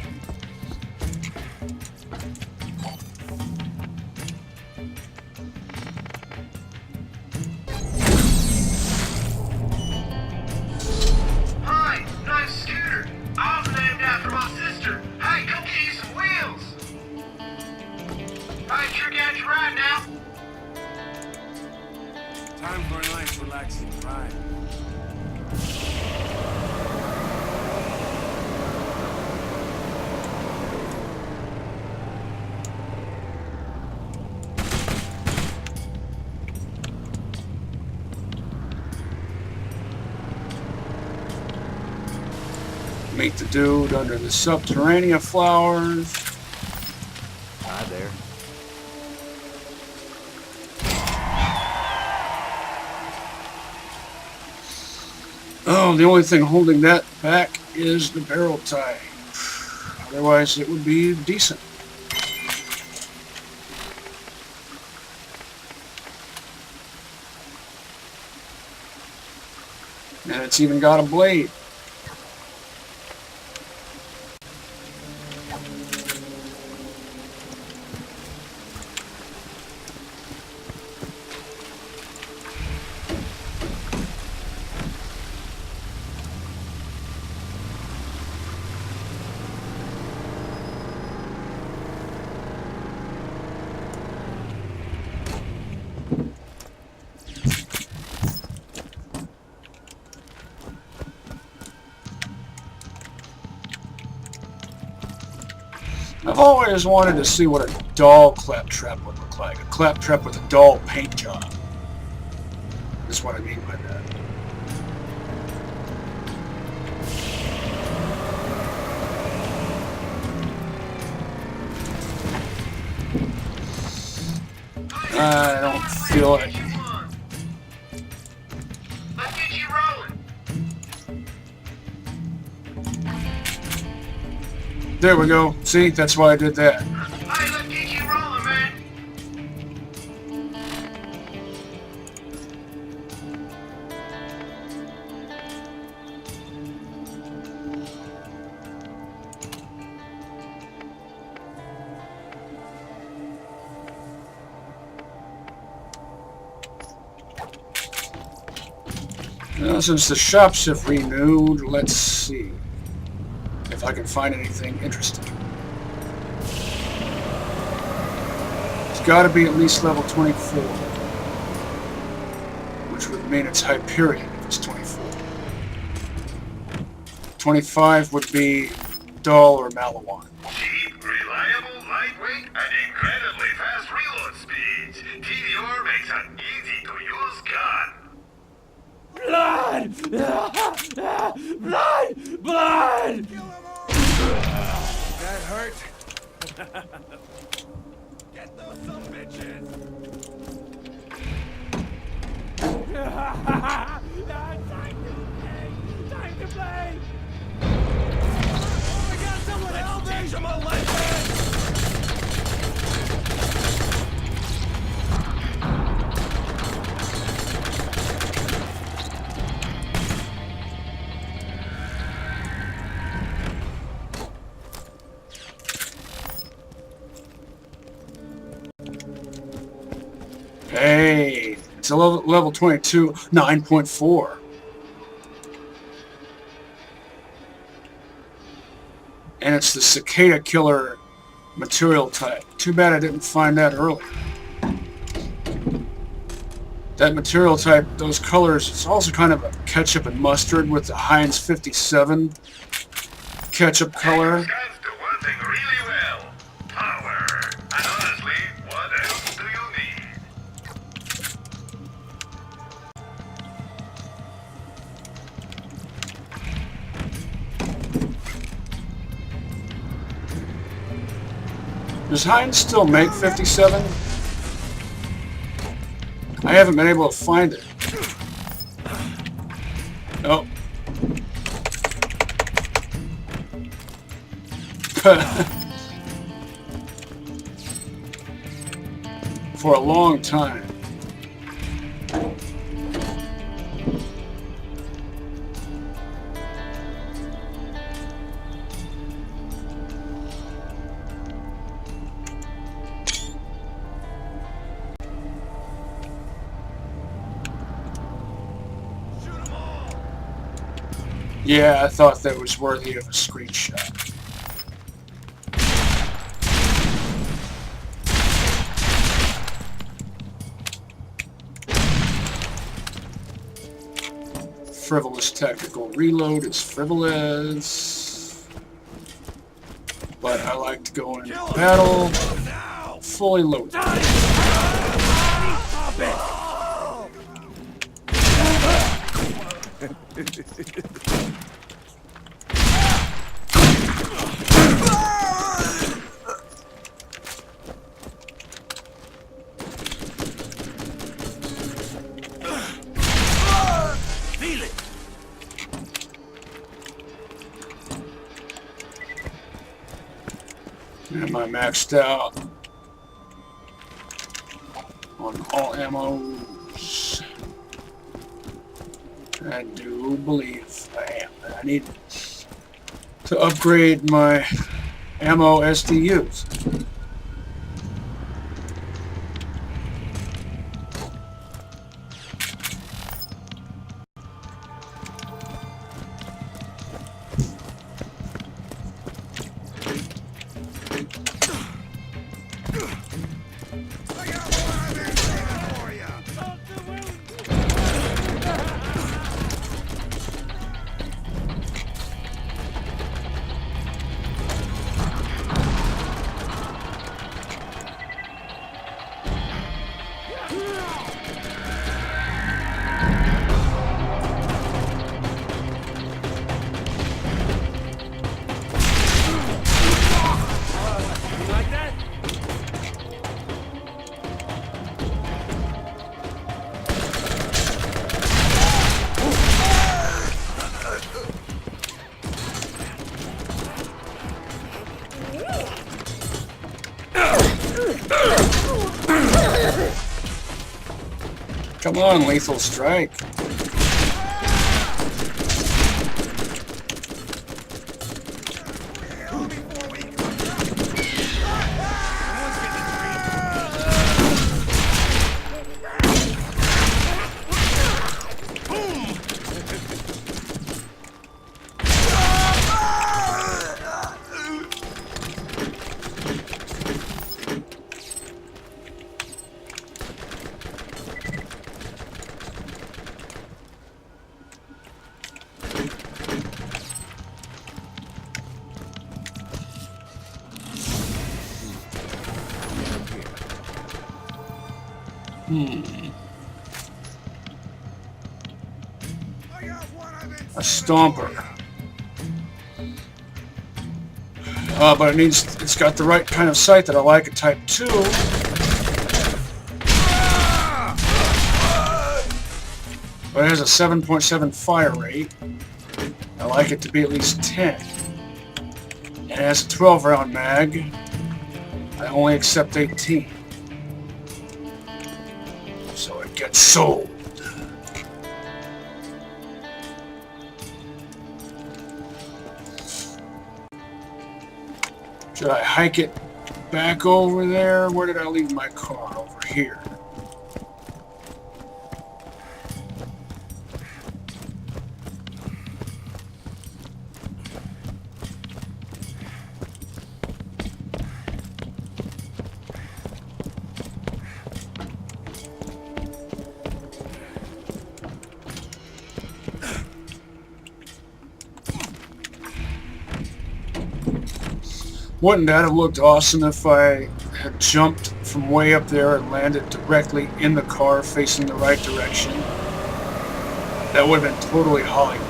Hi, nice scooter. I was named after my sister. Hey, come get you some wheels. Hey, sure got you right now. Time for a nice, relaxing ride. Meet the dude under the subterranean flowers. Hi there. Oh, the only thing holding that back is the barrel tie. Otherwise, it would be decent. And it's even got a blade. I've always wanted to see what a doll claptrap would look like. A claptrap with a doll paint job. That's what I mean by that. I don't feel like... Let's get you rolling. There we go. See, that's why I did that. Hey, let's get you rolling, man. Now, since the shops have renewed, let's see if I can find anything interesting. It's got to be at least level 24, which would mean it's Hyperion if it's 24. 25 would be Dull or Malawan. Cheap, reliable, lightweight, and incredibly fast reload speeds. TDR makes an easy-to-use gun. Blood! Blood! Blood! That hurt? Get those some bitches! Time to play! Oh my god, someone help me! Teach him a lesson! Hey, it's a level 22, 9.4. And it's the Cicada Killer material type. Too bad I didn't find that earlier. That material type, those colors, it's also kind of a ketchup and mustard with the Heinz 57 ketchup color. Guys do one thing really well. Power. And honestly, what else do you need? Does Heinz still make 57? I haven't been able to find it. Oh. for a long time. Yeah, I thought that was worthy of a screenshot. Frivolous tactical reload is frivolous. But I like to go into battle fully loaded. Feel it. Am I maxed out on all ammos? I do believe I am. I need to upgrade my ammo SDUs. Come on, lethal strike. A stomper. But it's got the right kind of sight that I like, a Type 2. But it has a 7.7 fire rate. I like it to be at least 10. It has a 12 round mag. I only accept 18. So it gets sold. Should I hike it back over there? Where did I leave my car? Over here. Wouldn't that have looked awesome if I had jumped from way up there and landed directly in the car facing the right direction? That would have been totally Hollywood.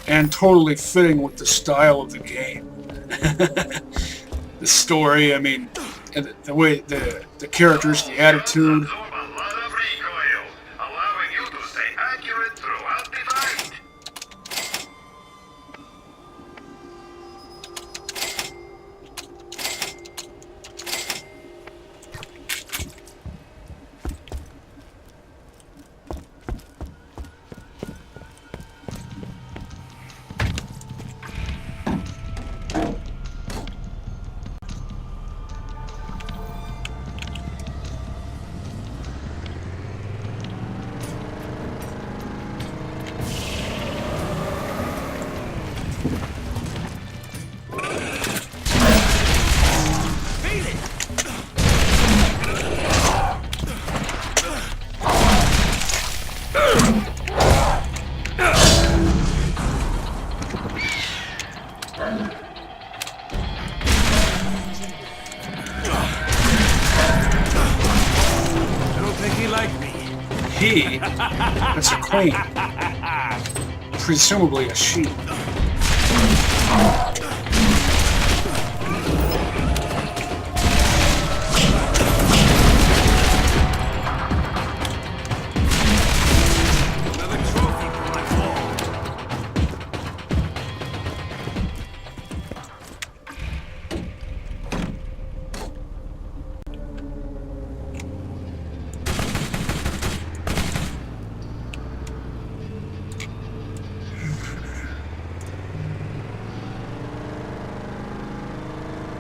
And totally fitting with the style of the game. The story, I mean, and the way, the characters, the attitude. Feel it! I don't think he liked me. He? It's a queen. Presumably a she. Another trophy for my wall.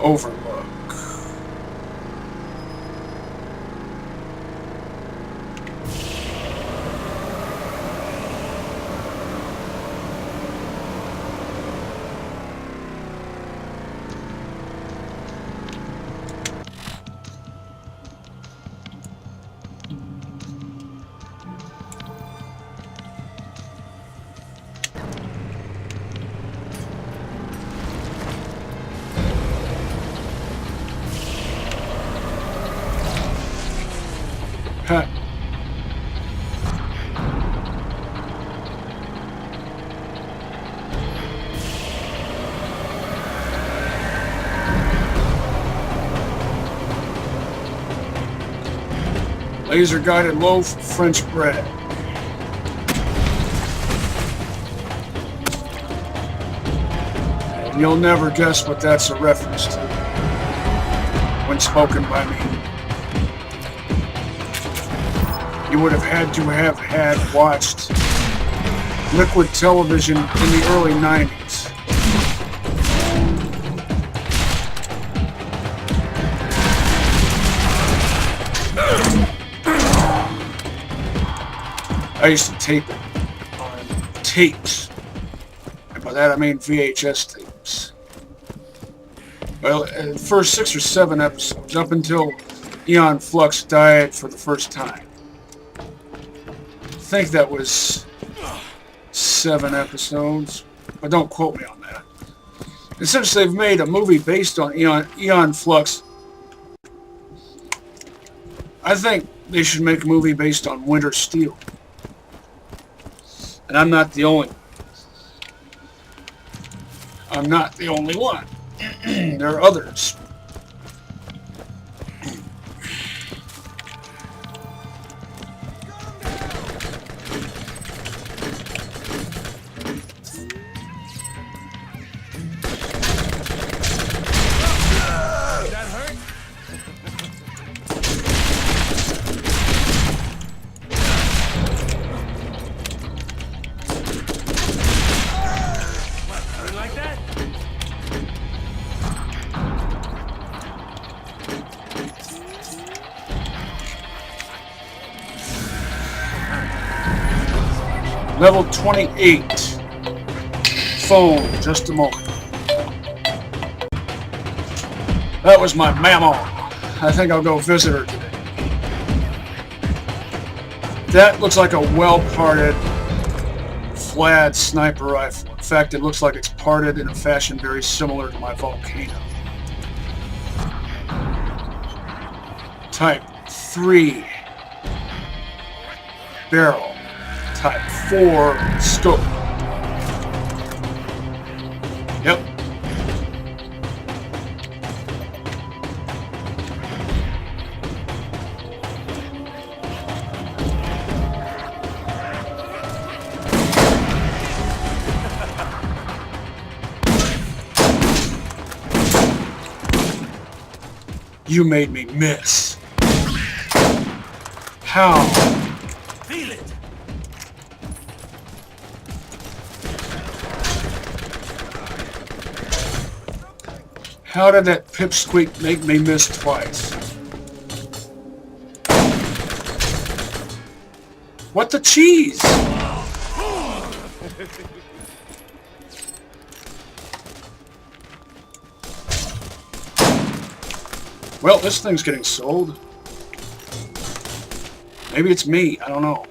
Overlook. Huh. Laser-guided loaf of French bread. And you'll never guess what that's a reference to when spoken by me. You would have had watched liquid television in the early 90s. I used to tape it on tapes. And by that I mean VHS tapes. Well, the first 6 or 7 episodes, up until Aeon Flux died for the first time. I think that was 7 episodes, but don't quote me on that. And since they've made a movie based on Aeon Flux, I think they should make a movie based on Winter Steel. And I'm not the only one. I'm not the only one. There are others. That hurt? What, you like that? Level 28. Phone, just a moment. That was my mammal. I think I'll go visit her today. That looks like a well-parted Vlad sniper rifle. In fact, it looks like it's parted in a fashion very similar to my volcano. Type 3 barrel. Type 4 scope. Yep. You made me miss. How? Feel it! How did that pipsqueak make me miss twice? What the cheese? Well, this thing's getting sold. Maybe it's me. I don't know.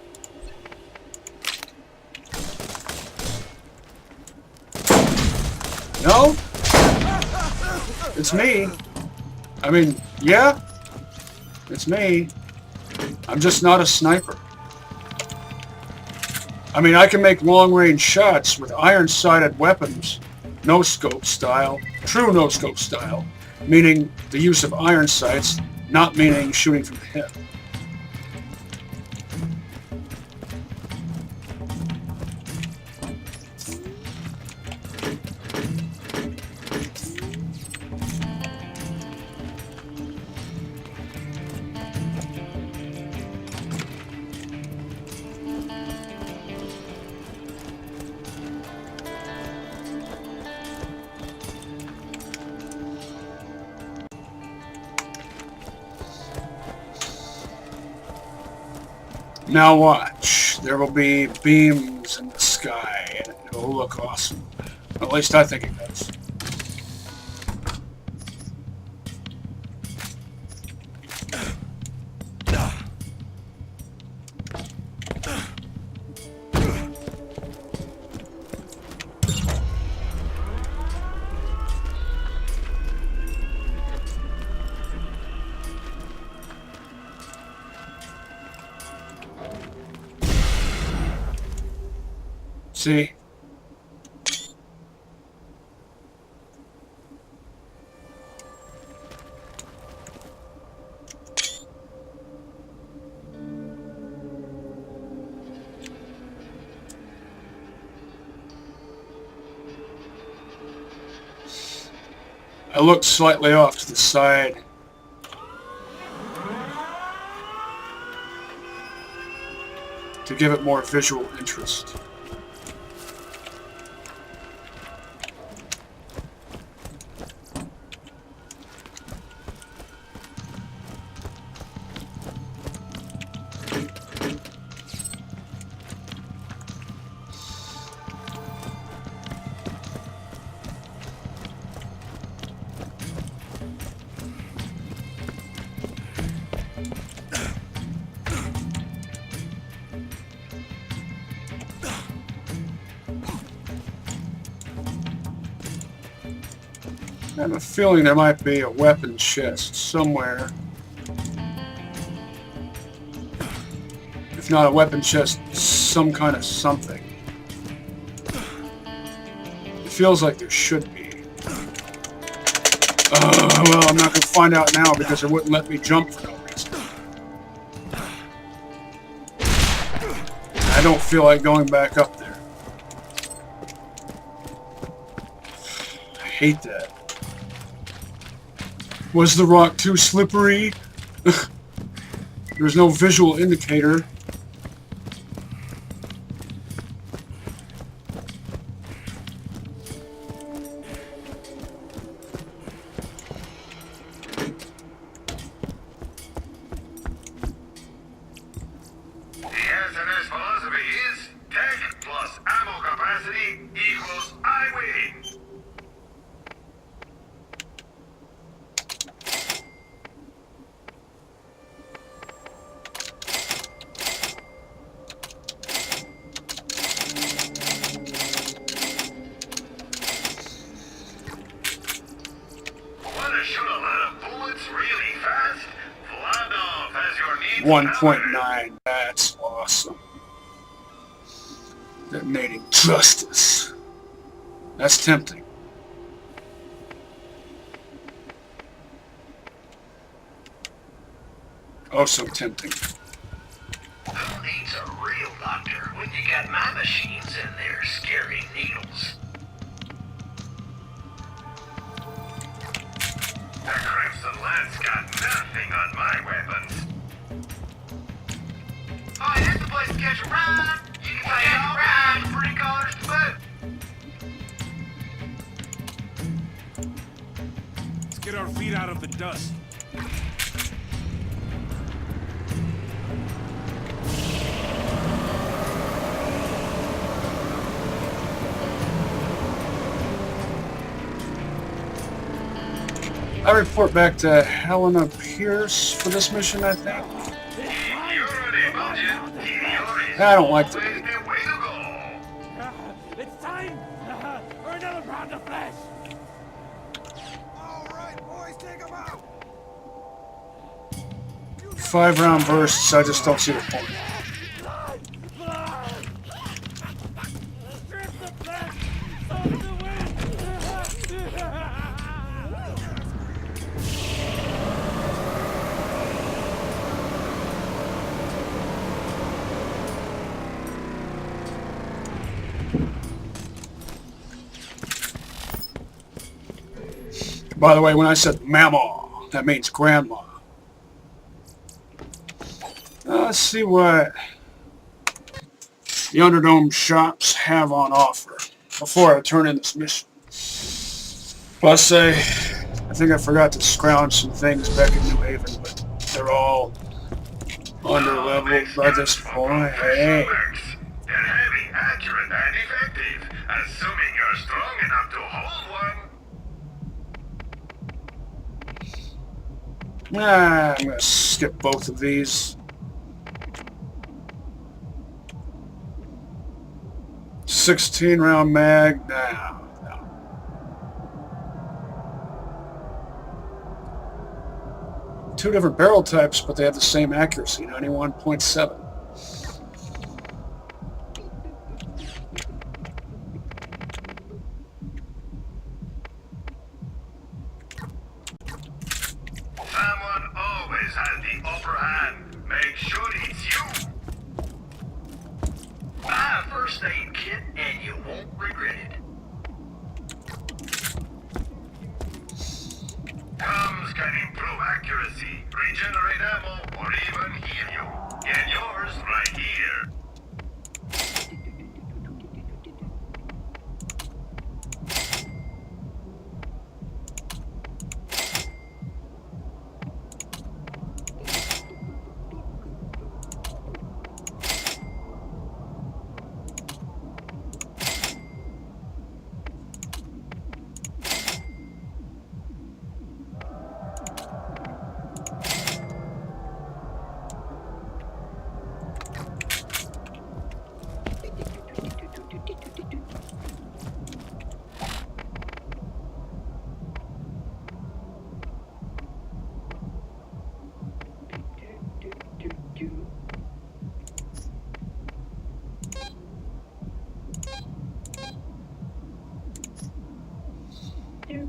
No? It's me. I mean, yeah. It's me. I'm just not a sniper. I mean, I can make long-range shots with iron-sighted weapons, no-scope style, true no-scope style, meaning the use of iron sights, not meaning shooting from the hip. Now watch. There will be beams in the sky, and it will look awesome. At least I think it does. See? I looked slightly off to the side. To give it more visual interest. I have a feeling there might be a weapon chest somewhere. If not a weapon chest, some kind of something. It feels like there should be. Well, I'm not going to find out now because it wouldn't let me jump for no reason. I don't feel like going back up there. I hate that. Was the rock too slippery? There's no visual indicator. Yesterday's philosophy is tech plus ammo capacity equals I win. Wanna shoot a lot of bullets really fast? Vladov has your needs 1.9. That's awesome. Detonating justice. That's tempting. Oh, so tempting. Who needs a real doctor when you got my machines in there scaring needles? The Crimson Lance got nothing on my weapons. Oh, here's the place to catch a ride. You can take a ride with pretty colors to boot. Let's get our feet out of the dust. I report back to Helena Pierce for this mission, I think. I don't like the name. It's time for another round of flesh. All right, boys, take them out. 5-round bursts, I just don't see the point. Strip the flesh so the wind. By the way, when I said Mama, that means grandma. Let's see what the Underdome shops have on offer before I turn in this mission. Plus, I think I forgot to scrounge some things back in New Haven, but they're all under-leveled by this point. Hey. They're heavy, accurate, and effective, assuming you're strong enough to hold one. I'm going to skip both of these. 16-round mag. No. Two different barrel types, but they have the same accuracy, 91.7. Someone always has the upper hand. Make sure it's you. Buy a first aid kit and you won't regret it. Comms can improve accuracy, regenerate ammo, or even heal you. Get yours right here.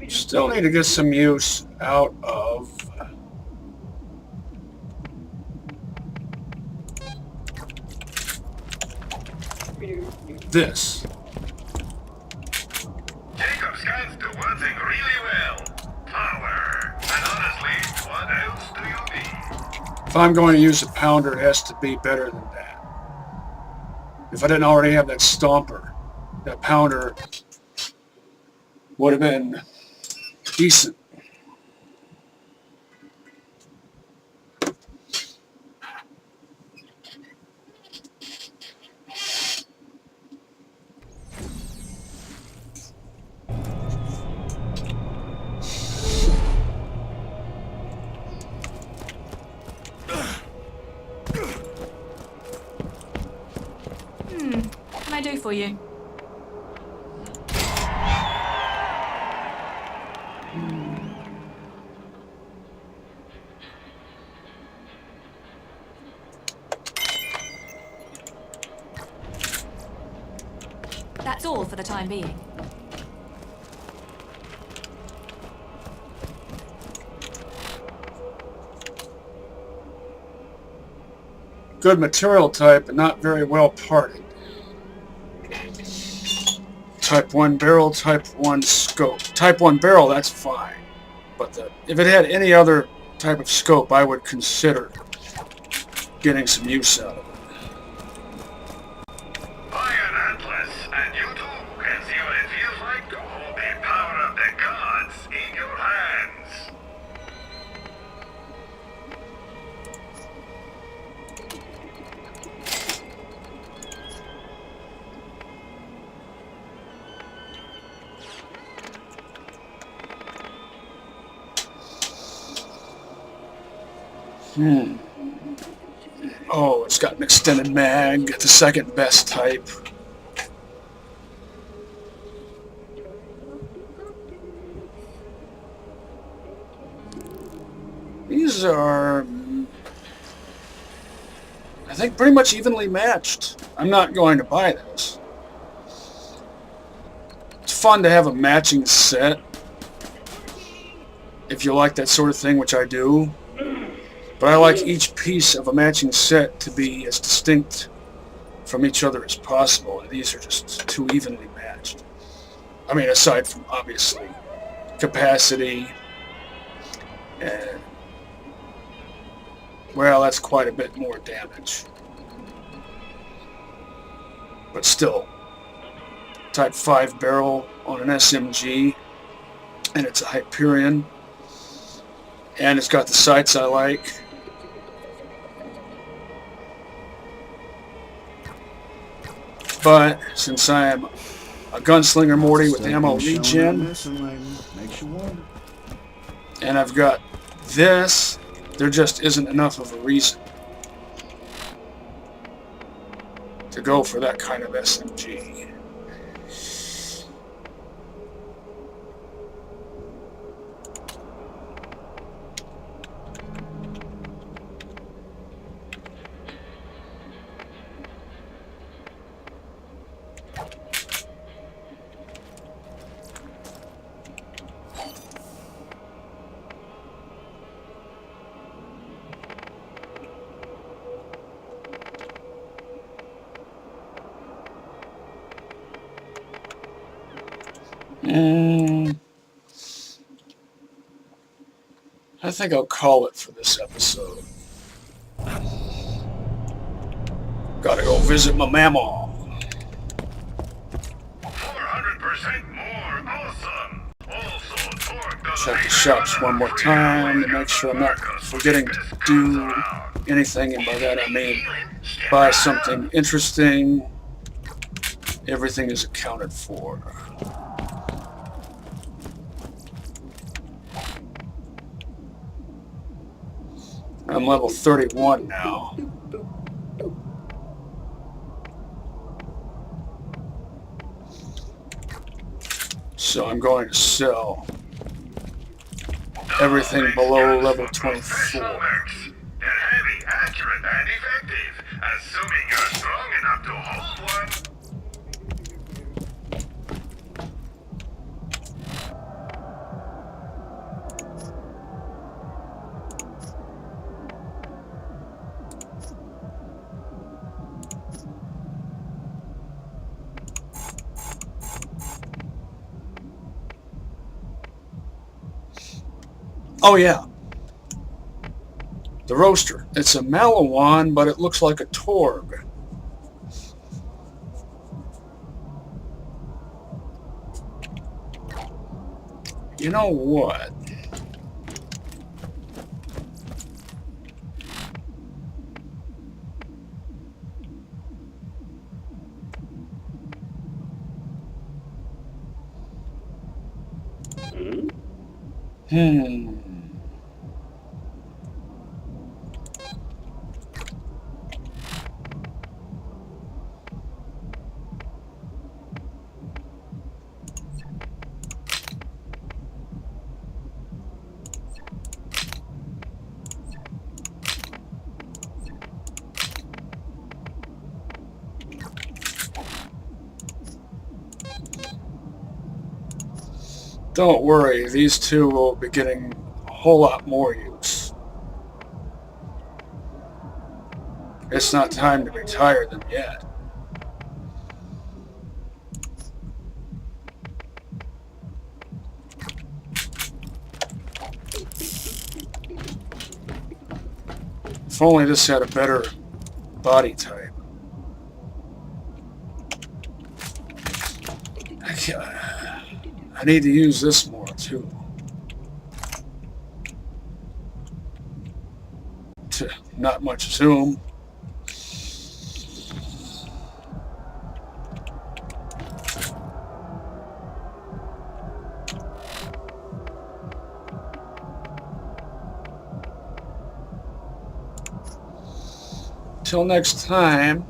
Still need to get some use out of this. Jacob scans do one thing really well. Power. And honestly, what else do you need? If I'm going to use a pounder, it has to be better than that. If I didn't already have that stomper, that pounder would have been decent. What can I do for you? That's all for the time being. Good material type, but not very well parted. Type 1 barrel, Type 1 scope. Type 1 barrel, that's fine. But if it had any other type of scope, I would consider getting some use out of it. Buy an Atlas, and you too can see what it feels like to hold the power of the gods in your hands. Oh, it's got an extended mag, the second best type. These are, I think, pretty much evenly matched. I'm not going to buy this. It's fun to have a matching set, if you like that sort of thing, which I do. But I like each piece of a matching set to be as distinct from each other as possible, and these are just too evenly matched. I mean, aside from, obviously, capacity, and, well, that's quite a bit more damage. But still, Type 5 barrel on an SMG, and it's a Hyperion, and it's got the sights I like. But since I am a gunslinger Morty with ammo regen, and I've got this, there just isn't enough of a reason to go for that kind of SMG. I think I'll call it for this episode. Gotta go visit my mama. 400% more awesome. Also, torque does Check the shops one more time to make sure I'm not forgetting to do anything, and by that I mean buy something interesting. Everything is accounted for. I'm level 31 now. So I'm going to sell everything below level 24. They're heavy, accurate, and effective, assuming you're strong enough to hold one. Oh yeah, the roaster. It's a Malawan, but it looks like a Torg. You know what? Don't worry, these two will be getting a whole lot more use. It's not time to retire them yet. If only this had a better body type. I need to use this more too. Not much zoom. until next time,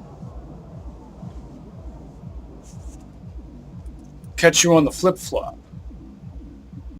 catch you on the flip-flop.